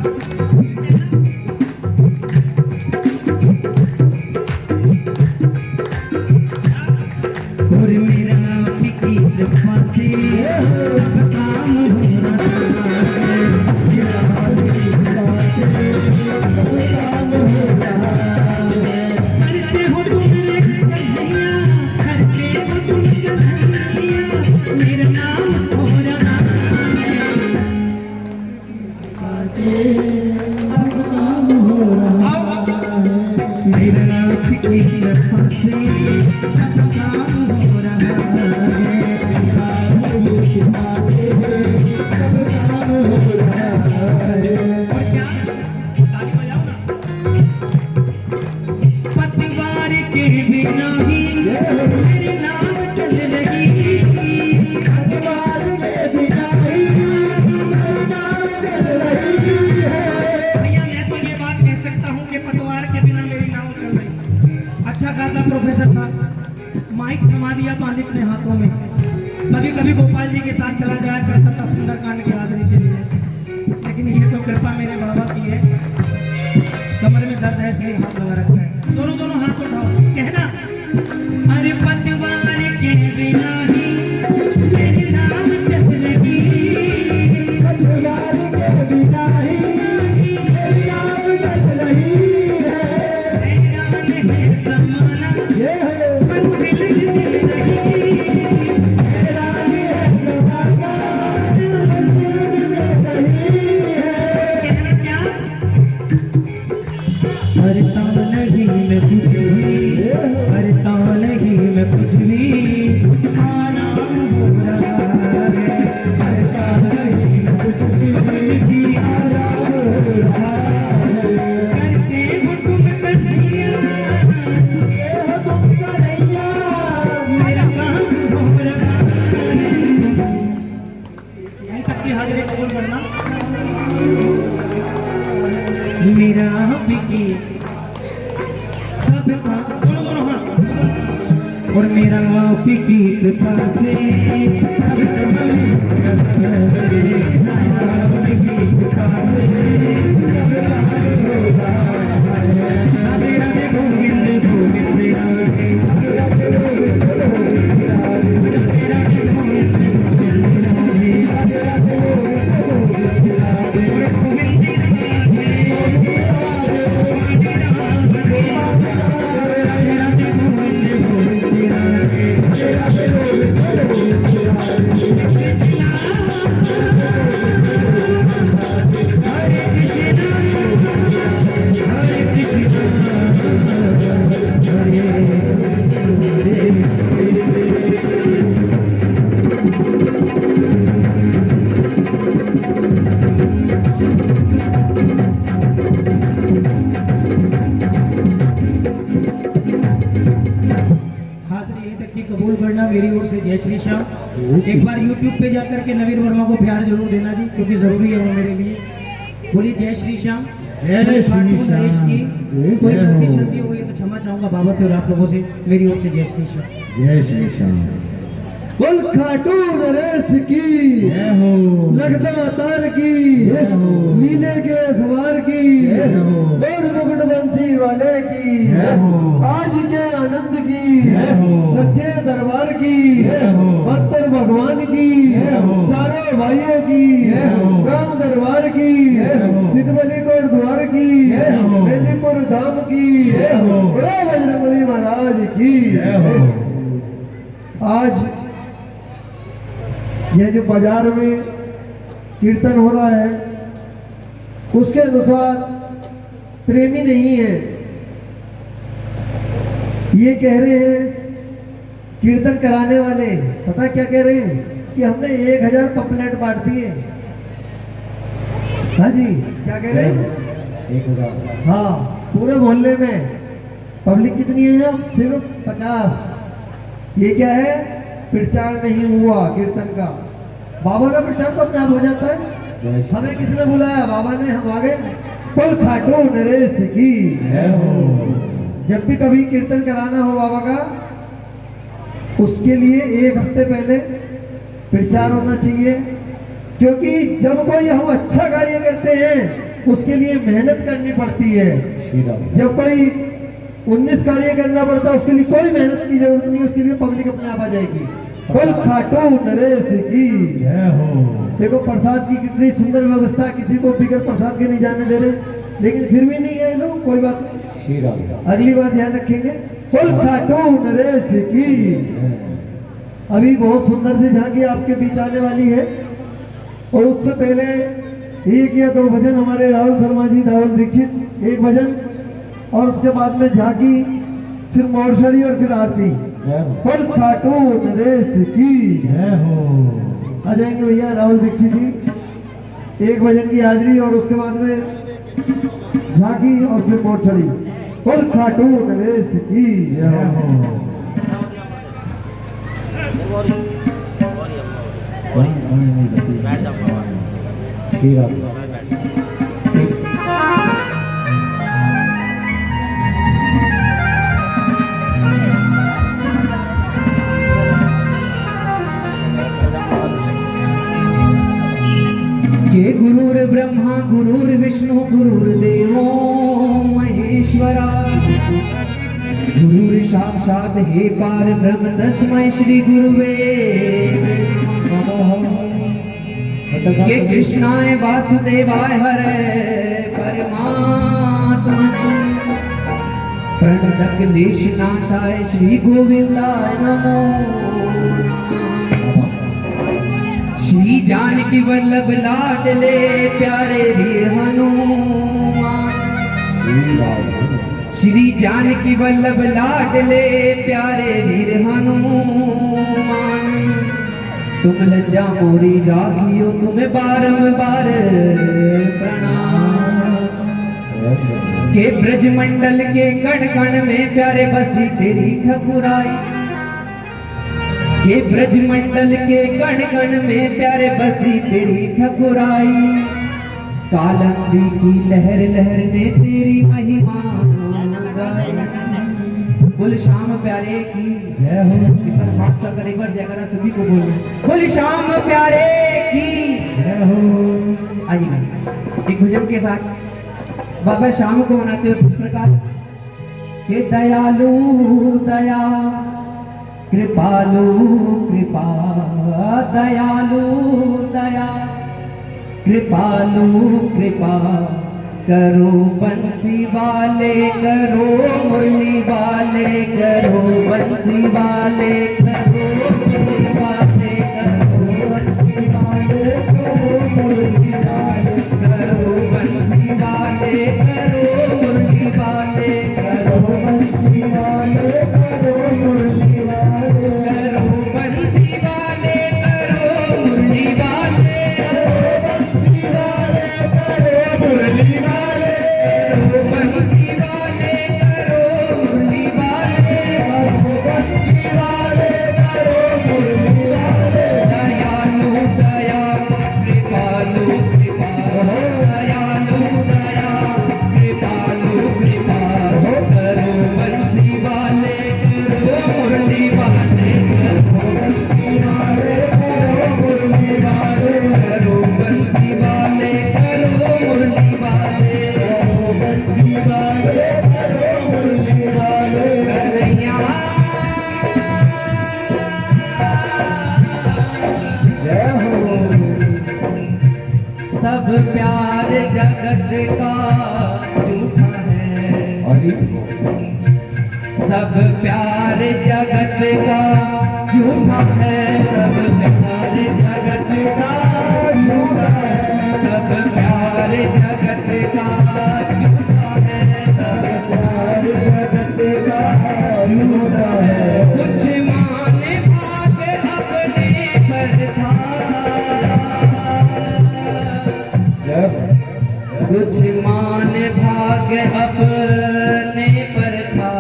और मेरा आप की कृपा से सब काम हो रहा है। मेरा आप की कृपा से सब काम हो रहा है। करते हो तुम मेरे कन्हैया, करते हो तुम कन्हैया, मेरा नाम हो रहा है। से सब काम हो रहा है। मेरा आप की कृपा से सब काम हो रहा है। मेरा आप की कृपा से सब काम हो रहा है। और क्या? ताली बजाओ ना। पतवार के बिना ही मेरी नाव चल रही। पतवार के बिना ही मेरी नाव चल रही है। भैया मैं तो ये बात कह सकता हूँ कि पतवार के बिना मेरी नाव चल रही। अच्छा खासा प्रोफेसर था, माइक थमा दिया पालित ने हाथों में। कभी कभी गोपाल जी के साथ चला जाया करता था सुंदरकांड की हाजिरी के लिए। लेकिन ये तो कृपा मेरे बाबा की है। कमर में दर्द है इसलिए हाथ लगा रखा है। दोनों हाथ उठाओ, कहना अरे पतवार के बिना ही कृपा से सब राम की कृपा से राधे राधे गोविंद गोविंद कबूल करना मेरी ओर से जय श्री श्याम। एक बार YouTube पे जाकर के नवीन वर्मा को प्यार जरूर देना जी, क्योंकि जरूरी है वो मेरे लिए। बोलिए जय श्री श्याम। जय श्री श्याम। कोई गलती चलती हुई तो क्षमा चाहूंगा बाबा से और आप लोगों से, मेरी ओर से जय श्री श्याम। जय श्री श्याम। बोल खाटू नरेश की जय हो, लगदा तार की जय हो, लीले के सवार की जय हो, और मुकुट बंसी वाले की जय हो, आज के आनंद की जय हो, सच्चे दरबार की जय हो, भक्तर भगवान की जय हो, चारों भाइयों की जय हो, राम दरबार की जय हो, सिद्धबली कोट द्वार की जय हो, मेदिनीपुर धाम की जय हो, बड़े बजरंगबली महाराज की जय हो। आज ये जो बाजार में कीर्तन हो रहा है उसके अनुसार प्रेमी नहीं है, ये कह रहे हैं कीर्तन कराने वाले, पता क्या कह रहे हैं कि हमने 1000 पम्पलेट बांट दिए। हाँ जी, क्या कह रहे हैं? 1000। हाँ, पूरे मोहल्ले में पब्लिक कितनी है यहाँ? सिर्फ 50। ये क्या है? प्रचार नहीं हुआ कीर्तन का। बाबा का प्रचार तो अपने आप हो जाता है। हमें किसने बुलाया? बाबा ने, हम आ गए। बोल खाटू नरेश की जय हो। जब भी कभी कीर्तन कराना हो बाबा का, उसके लिए 1 हफ्ते पहले प्रचार होना चाहिए, क्योंकि जब कोई हम अच्छा कार्य करते हैं उसके लिए मेहनत करनी पड़ती है। जब कोई 19 कार्य करना पड़ता है उसके लिए कोई मेहनत की जरूरत नहीं, उसके लिए पब्लिक अपने आप आ जाएगी। बोल खाटू नरेश की जय हो। देखो प्रसाद की कितनी सुंदर व्यवस्था, किसी को बिगर प्रसाद के नहीं जाने दे रहे, लेकिन फिर भी नहीं गए लोग, कोई बात नहीं, अगली बार ध्यान रखेंगे। बोल खाटू नरेश की। अभी बहुत सुंदर सी झांकी आपके बीच आने वाली है, और उससे पहले 1 या 2 भजन हमारे राहुल शर्मा जी, राहुल दीक्षित 1 भजन, और उसके बाद में झांकी, फिर मोरशरी और फिर आरती। बोल खाटू नरेश की जय हो। आ जाएंगे भैया राहुल दीक्षित जी, 1 भजन की हाजिरी और उसके बाद में झांकी और फिर मोरशरी। बोल खाटू नरेश की जय हो। ये गुरुर् ब्रह्मा गुरुर्विष्णु गुरुर्देवो महेश्वरा, गुरुर् साक्षात् हे पार ब्रह्म तस्मै श्री गुरुवे नमः। ये कृष्णाय वासुदेवाय हरे परमात्मा, प्रणत क्लेश नाशाय श्री गोविंदाय नमो। श्री जानकी वल्लभ लाडले प्यारे वीर हनुमान, श्री जानकी वल्लभ लाडले प्यारे वीर हनुमान, तुम लज्जा मोरी राखियो तुम्हें बारंबार प्रणाम। के ब्रजमंडल के कण कण में प्यारे बसी तेरी ठकुराई, के ब्रजमंडल के कण कण में प्यारे बसी तेरी ठकुराई, कालंदी की लहर लहर ने तेरी महिमा गाई। बोले श्याम प्यारे की जय हो। एक बार हाथ का कर, एक बार जयकारा सभी को बोलो। बोले श्याम प्यारे की जय हो। आइए एक भजन के साथ बाबा श्याम को मनाते हो इस प्रकार के दयालु दया कृपालु कृपा दयालु दया कृपालु कृपा करो बंसी वाले करो मुरली वाले करो बंसी वाले करो मुरली वाले करो बंसी वाले करो मुरली वाले करो बंसी वाले करो मुरली वाले करो बंसी वाले करो मुरली वाले करो बंसी वाले करो मुरली वाले सब प्यार जगत का झूठा है, सब प्यार जगत का झूठा है, सब प्यार जगत का झूठा है, सब प्यार जगत का झूठा है, सब प्यार जगत का झूठा है। कुछ माने भाग अपने पर था, कुछ मान भाग अपने पर था,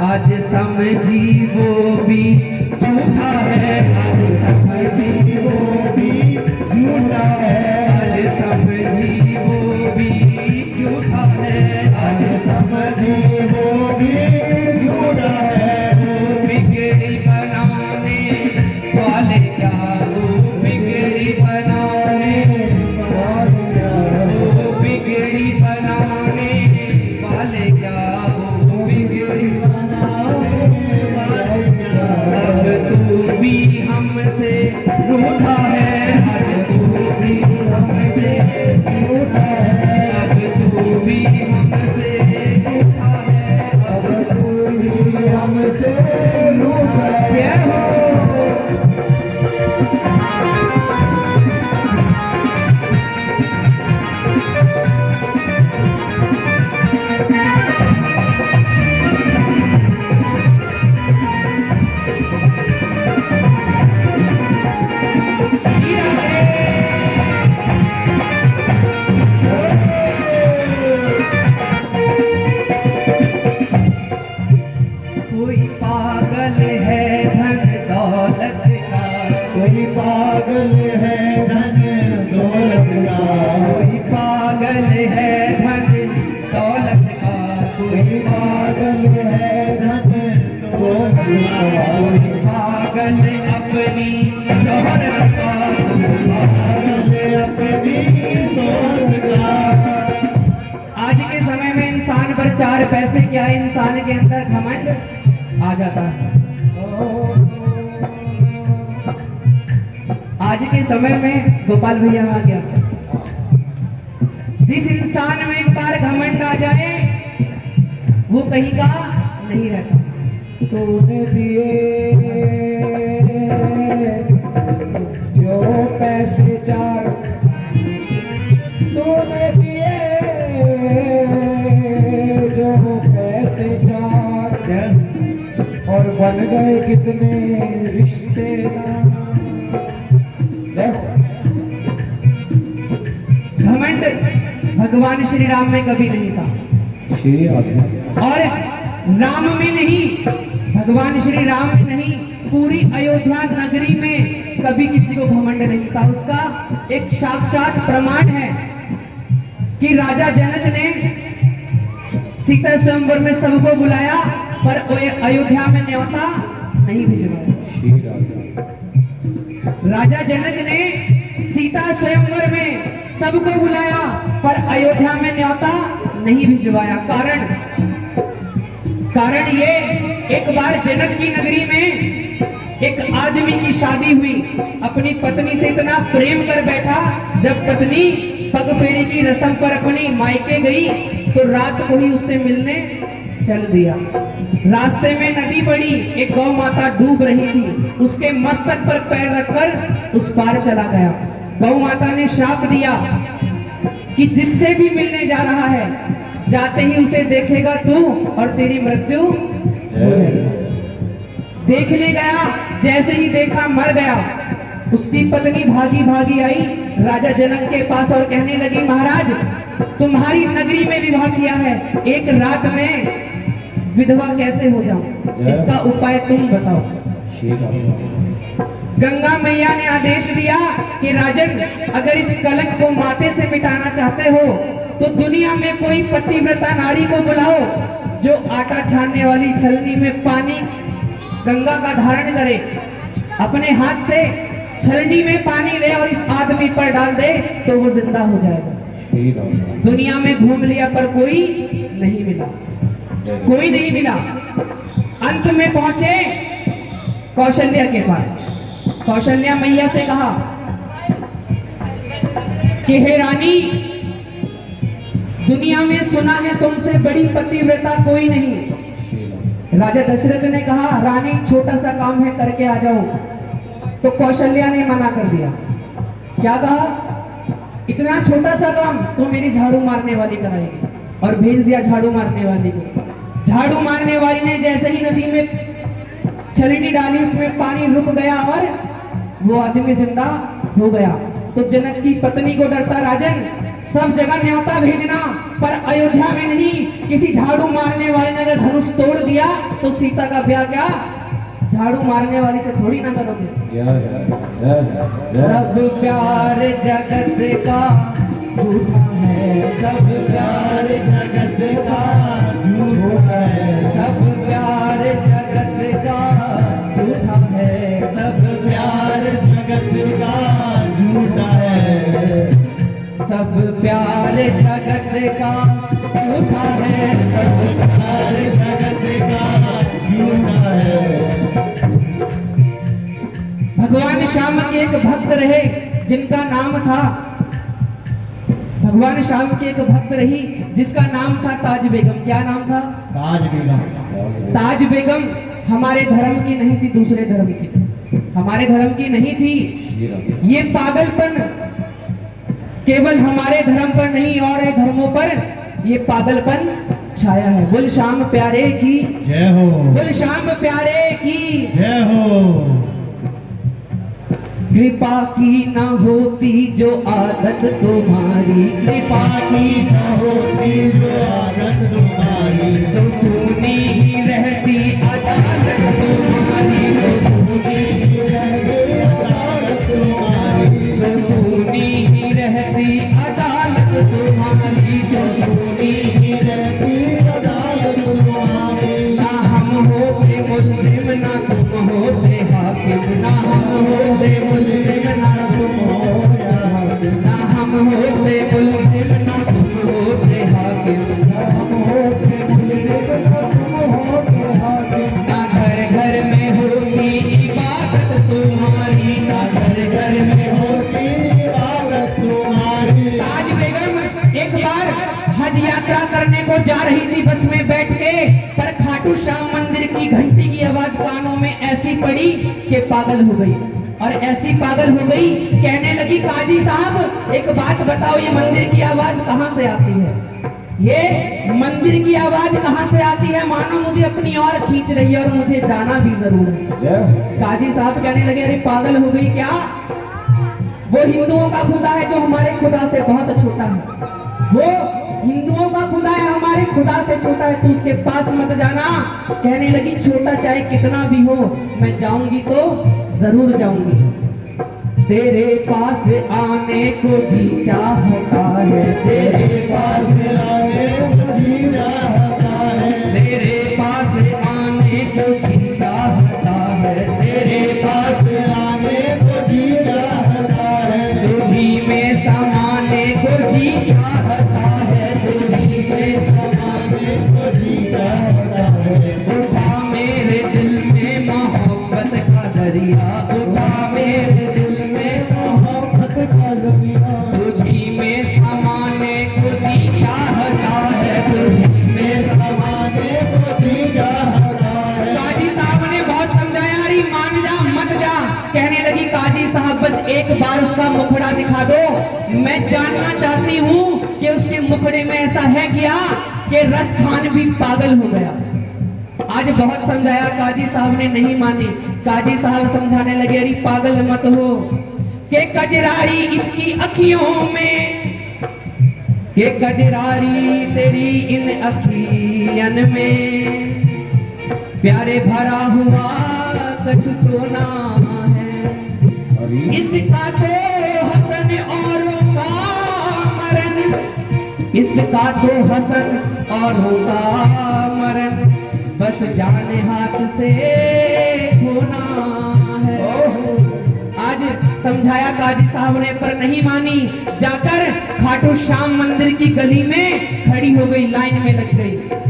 आज समझी वो भी झूठा है, आज समझी वो भी झूठा है, आज समझी वो भी झूठा है, आज समझी वो भी झूठा है। वो बिगड़ी बनाने वाले क्या, वो बिगड़ी बनाने बिगड़ी बनाने वाले क्या, वो बिगड़ी बनाने वाले क्या। अब तू भी हमसे रूठा है, अब तू भी हमसे रूठा है, अब तू भी हमसे रूठा है, अब तू भी हमसे रूठा है। जय हो। कोई पागल है धन दौलत का, कोई पागल है धन दौलत का, कोई पागल है धन दौलत का, कोई पागल है धन दौलत का, कोई पागल अपनी शोहरत का, पागल अपनी शोहरत का। आज के समय में इंसान पर चार पैसे क्या है, इंसान के अंदर घमंड आ जाता है। आज के समय में गोपाल भैया आ गया, जिस इंसान में एक बार घमंड आ जाए वो कहीं का नहीं रहता। तूने दिए जो पैसे चार, तूने दिए जो पैसे चार, और बन गए कितने रिश्तेदार। घमंड भगवान श्री राम में कभी नहीं था, और राम में नहीं, भगवान श्री राम में नहीं, पूरी अयोध्या नगरी में कभी किसी को घमंड नहीं था। उसका एक साक्षात प्रमाण है कि राजा जनक ने सीता स्वयंवर में सबको बुलाया पर अयोध्या में न्योता नहीं भिजवाया। श्री राम। राजा जनक ने सीता स्वयंवर में सबको बुलाया पर अयोध्या में न्योता नहीं भिजवाया। कारण ये, एक बार जनक की नगरी में एक आदमी की शादी हुई, अपनी पत्नी से इतना प्रेम कर बैठा, जब पत्नी पगफेरी की रस्म पर अपनी मायके गई तो रात को ही उससे मिलने चल दिया। रास्ते में नदी पड़ी, एक गौ माता डूब रही थी, उसके मस्तक पर पैर रखकर उस पार चला गया। गौ माता ने श्राप दिया कि जिससे भी मिलने जा रहा है, जाते ही उसे देखेगा तू और तेरी मृत्यु हो जाएगी। देखने गया, जैसे ही देखा मर गया। उसकी पत्नी भागी भागी आई राजा जनक के पास और कहने लगी, महाराज तुम्हारी नगरी में विवाह किया है, एक रात में विधवा कैसे हो जाऊं, इसका उपाय तुम बताओ। श्री राम। गंगा मैया ने आदेश दिया कि राजन, अगर इस कलंक को माथे से मिटाना चाहते हो तो दुनिया में कोई पतिव्रता नारी को बुलाओ जो आटा छानने वाली छलनी में पानी गंगा का धारण करे, अपने हाथ से छलनी में पानी ले और इस आदमी पर डाल दे तो वो जिंदा हो जाएगा। श्री राम। दुनिया में घूम लिया पर कोई नहीं मिला, कोई नहीं मिला। अंत में पहुंचे कौशल्या के पास। कौशल्या मैया से कहा कि हे रानी, दुनिया में सुना है तुमसे बड़ी पतिव्रता कोई नहीं। राजा दशरथ ने कहा, रानी छोटा सा काम है करके आ जाओ। तो कौशल्या ने मना कर दिया। क्या कहा, इतना छोटा सा काम तो मेरी झाड़ू मारने वाली कराएगी, और भेज दिया झाड़ू मारने वाली को। झाड़ू मारने वाली ने जैसे ही नदी में छलनी डाली, उसमें पानी रुक गया और वो आदमी जिंदा हो गया। तो जनक की पत्नी को डरता, राजन सब जगह न्योता भेजना पर अयोध्या में नहीं। किसी झाड़ू मारने वाले ने अगर धनुष तोड़ दिया तो सीता का ब्याह क्या झाड़ू मारने वाली से थोड़ी ना करोगे। सब प्यार जगत का झूठा है, सब प्यार जगत का झूठा है, सब प्यार जगत का झूठा है, सब प्यार जगत का झूठा है, सब प्यार जगत का झूठा है, सब प्यार जगत का झूठा है। भगवान श्याम के एक भक्त रहे जिनका नाम था, भगवान श्याम की एक भक्त रही जिसका नाम था ताज बेगम। क्या नाम था? ताज बेगम। ताज बेगम हमारे धर्म की नहीं थी, दूसरे धर्म की थी, हमारे धर्म की नहीं थी। ये पागलपन केवल हमारे धर्म पर नहीं और धर्मों पर ये पागलपन छाया है। बोल श्याम प्यारे की जय हो, बोल श्याम प्यारे की जय हो। कृपा की न होती जो आदत तुम्हारी, कृपा की न होती जो आदत तुम्हारी, तो सुनी ही रहती अदालत तुम्हारी, तो सुनी ही रहती अदालत तुम्हारी, तो सुनी ही रहती अदालत तुम्हारी, तो सुनी ही रहती अदालत तुम्हारी। ना हम होते मुल्जिम ना तुम होते हाकिम, ना हम होते मुल्जिम ना तुम होते हाकिम, ना हम होते मुल्जिम ना तुम होते हाकिम, ना हम होते मुल्जिम ना तुम होते हाकिम। ना घर घर में होती इबादत तुम्हारी, ना घर घर में होती इबादत तुम्हारी। ताज बेगम एक बार हज यात्रा करने को जा रही थी बस में बैठ के, पर खाटू श्याम मंदिर की घंटी की आवाज कानों में ऐसी पड़ी कि पागल हो गई। और ऐसी पागल हो गई, कहने लगी, काजी साहब एक बात बताओ, ये मंदिर की आवाज कहाँ से आती है? ये मंदिर की आवाज कहाँ से आती है? मानो मुझे अपनी ओर खींच रही है और मुझे जाना भी जरूर है। काजी साहब कहने लगे, अरे पागल हो गई क्या? वो हिंदुओं का खुदा है जो हमारे खुदा से बहुत छोटा है, वो हिंदुओं का खुदा है हमारे खुदा से छोटा है, तू उसके पास मत जाना। कहने लगी, छोटा चाहे कितना भी हो, मैं जाऊंगी तो जरूर जाऊंगी। तेरे पास आने को जी चाहता है, तेरे पास आने को जी चाहता होता मेरे दिल में मोहब्बत का जमीना, तुझी में समाने को जी चाहता है, तुझी में समाने को जी चाहता है। काजी साहब ने बहुत समझाया, अरे मान जा मत जा। कहने लगी काजी साहब बस एक बार उसका मुखड़ा दिखा दो, मैं जानना चाहती हूँ कि उसके मुखड़े में ऐसा है क्या कि रस खान भी पागल हो गया। आज बहुत समझाया, काजी साहब ने नहीं मानी। काजी साहब समझाने लगे, अरे पागल मत हो के कजरारी इसकी अखियों में, के कजरारी तेरी इन अखियन में, प्यारे भरा हुआ कछु तो ना है, इसका तो हसन औरों का मरन, इसका तो हसन औरों का मरन, बस जाने हाथ से होना है। आज समझाया काजी साहब ने पर नहीं मानी, जाकर खाटू श्याम मंदिर की गली में खड़ी हो गई, लाइन में लग गई।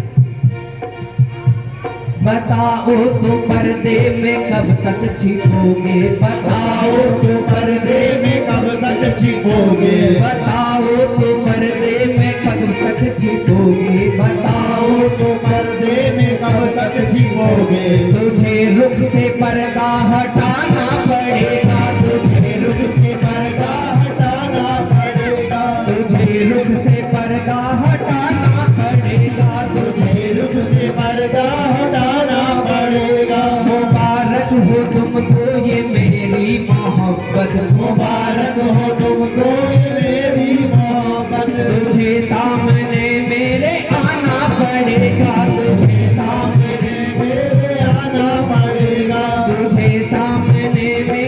बताओ तो पर्दे में कब तक छिपोगे, बताओ तो पर्दे में कब तक छिपोगे, बताओ तो पर्दे में कब तक छिपोगे, बताओ तो पर्दे में कब तक छिपोगे, तुझे रुख से पर्दा हटाना पड़ेगा, तुझे रुख से पर्दा हटाना पड़ेगा, तुझे रुख से पर्दा हटाना पड़ेगा, तुझे रुख से पर्दा हटाना पड़ेगा। मुबारक हो तुमको ये मेरी मोहब्बत, मुबारक हो तुमको ये मेरी मोहब्बत, तुझे सामने मेरे आना पड़ेगा, तुझे सामने मेरे आना पड़ेगा, तुझे सामने मेरे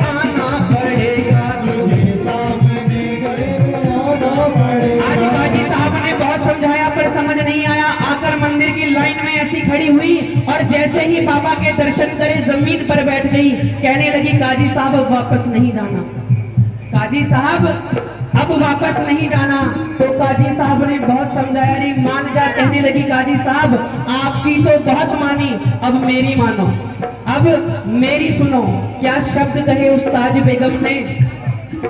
आना पड़ेगा, तुझे सामने मेरे आना पड़ेगा। आज काजी साहब ने बहुत समझाया पर समझ नहीं आया। आकर मंदिर की लाइन में ऐसी खड़ी हुई और जैसे ही बाबा के दर्शन करे जमीन पर बैठ गई। कहने लगी काजी साहब अब वापस नहीं जाना, काजी साहब अब वापस नहीं जाना। तो काजी साहब ने बहुत समझाया, रे मान जा। कहने लगी काजी साहब आपकी तो बहुत मानी, अब मेरी मानो, अब मेरी सुनो। क्या शब्द कहे उस्ताज बेगम ने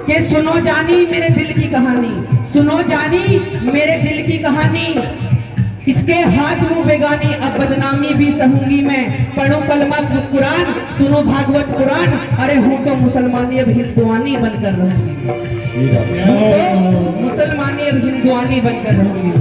कि सुनो जानी मेरे दिल की कहानी, सुनो जानी मेरे दिल की कहानी, इसके हाथ मुंह बेगानी, अब बदनामी भी सहूंगी मैं। पढ़ो कलमा कुरान, सुनो भागवत कुरान, अरे हूँ तो मुसलमानी अब हिंदुआनी बनकर रहूंगी, तो मुसलमानी अब हिंदुआनी बनकर रहूंगी।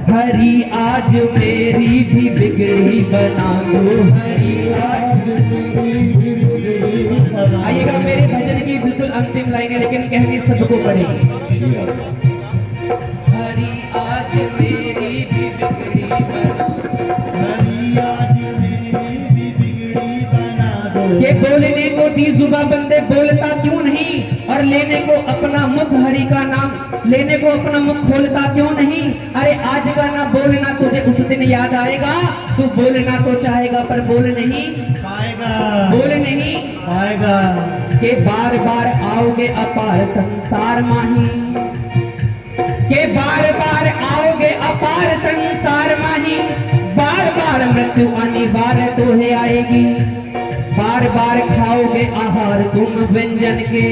हरी आज मेरी भी बिगड़ी बना दो, हरी आज मेरी भी बिगड़ी बना दो। आइएगा मेरे भजन की बिल्कुल अंतिम लाइन है लेकिन कहनी सबको पड़ेगी। हरी आज मेरी भी बिगड़ी बना दो, हरी आज मेरी भी बिगड़ी बना दो। ये बोलने को दी जुबा बंदे बोलता क्यों नहीं, और लेने को अपना मुख हरि का नाम, लेने को अपना मुख खोलता क्यों नहीं। अरे आज का ना बोलना तुझे उस दिन याद आएगा, तू बोलना तो चाहेगा पर बोल नहीं पाएगा, बोल नहीं पाएगा। के बार बार आओगे अपार संसार माही, के बार बार आओगे अपार संसार माही, बार बार मृत्यु अनिवार्य तो है आएगी, बार बार खाओगे आहार तुम व्यंजन के,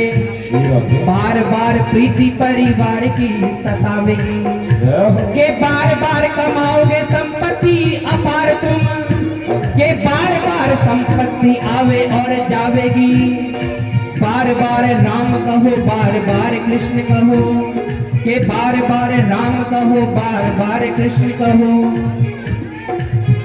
बार बार प्रीति परिवार की सतावेगी, के बार बार कमाओगे संपत्ति अपार तुम, के बार बार संपत्ति आवे और जावेगी, बार बार राम कहो बार बार कृष्ण कहो, के बार बार राम कहो बार बार कृष्ण कहो।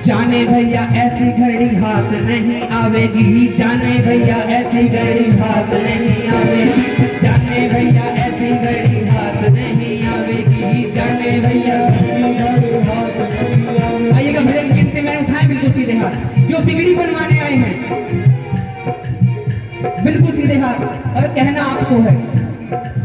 जाने भैया ऐसी घड़ी हाथ नहीं आवेगी, जाने भैया ऐसी घड़ी हाथ नहीं आवेगी, जाने भैया ऐसी घड़ी हाथ नहीं आवेगी, जाने भैया ऐसी घड़ी हाथ नहीं आवेगी। आइएगा भजन गिनती में उठाएं बिल्कुल सीधे हाथ, जो बिगड़ी बनवाने आए हैं बिल्कुल सीधे हाथ, और कहना आपको है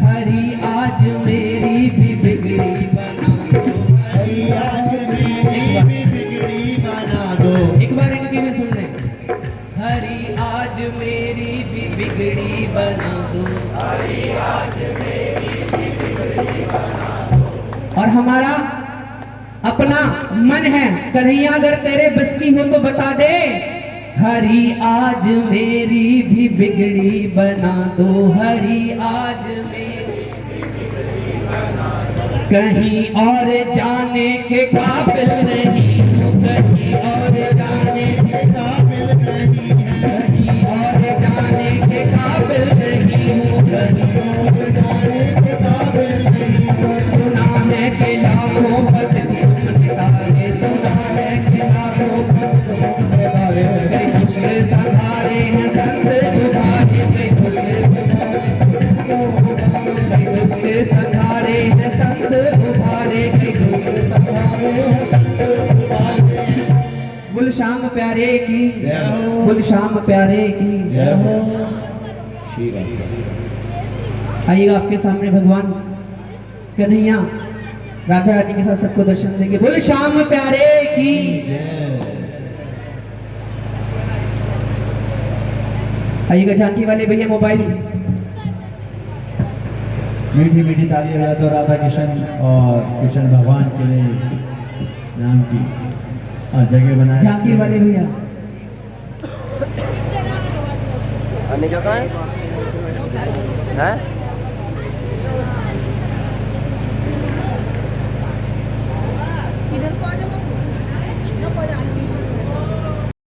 हरी आज मेरी भी बिगड़ी बना दो, हरी आज मेरी भी बिगड़ी बना दो। एक बार इनकी में सुन ले, हरी आज मेरी भी बिगड़ी बना दो, हरी आज मेरी भी बिगड़ी बना दो। और हमारा अपना मन है, कन्हैया अगर तेरे बस की हो तो बता दे, हरी आज मेरी भी बिगड़ी बना दो, हरी आज मेरी कहीं और जाने के काबिल नहीं हूँ, कहीं और जाने के काबिल नहीं है, कहीं और जाने के काबिल नहीं हूँ, कहीं और जाने के काबिल नहीं हूँ। सुना है कि लाखों पद तुम निकाले, सुना है कि लाखों पद तुम निकाले, कई दुष्ट संहारे हैं संत जुझारे, कई दुष्ट संहारे हैं संत उभारे, कई दुष्ट संहारे हैं संत उभारे। बोल श्याम प्यारे की जय हो, बोल श्याम प्यारे की जय हो। आइएगा आपके सामने भगवान कन्हैया राधा रानी के साथ सबको दर्शन देंगे। बोल श्याम प्यारे की आइएगा झांकी वाले भैया मोबाइल मीठी मीठी तालियां बजा दो राधा कृष्ण और कृष्ण भगवान के लिए नाम की और जगह बनाए। झांकी वाले भैया इधर को आ जाओ,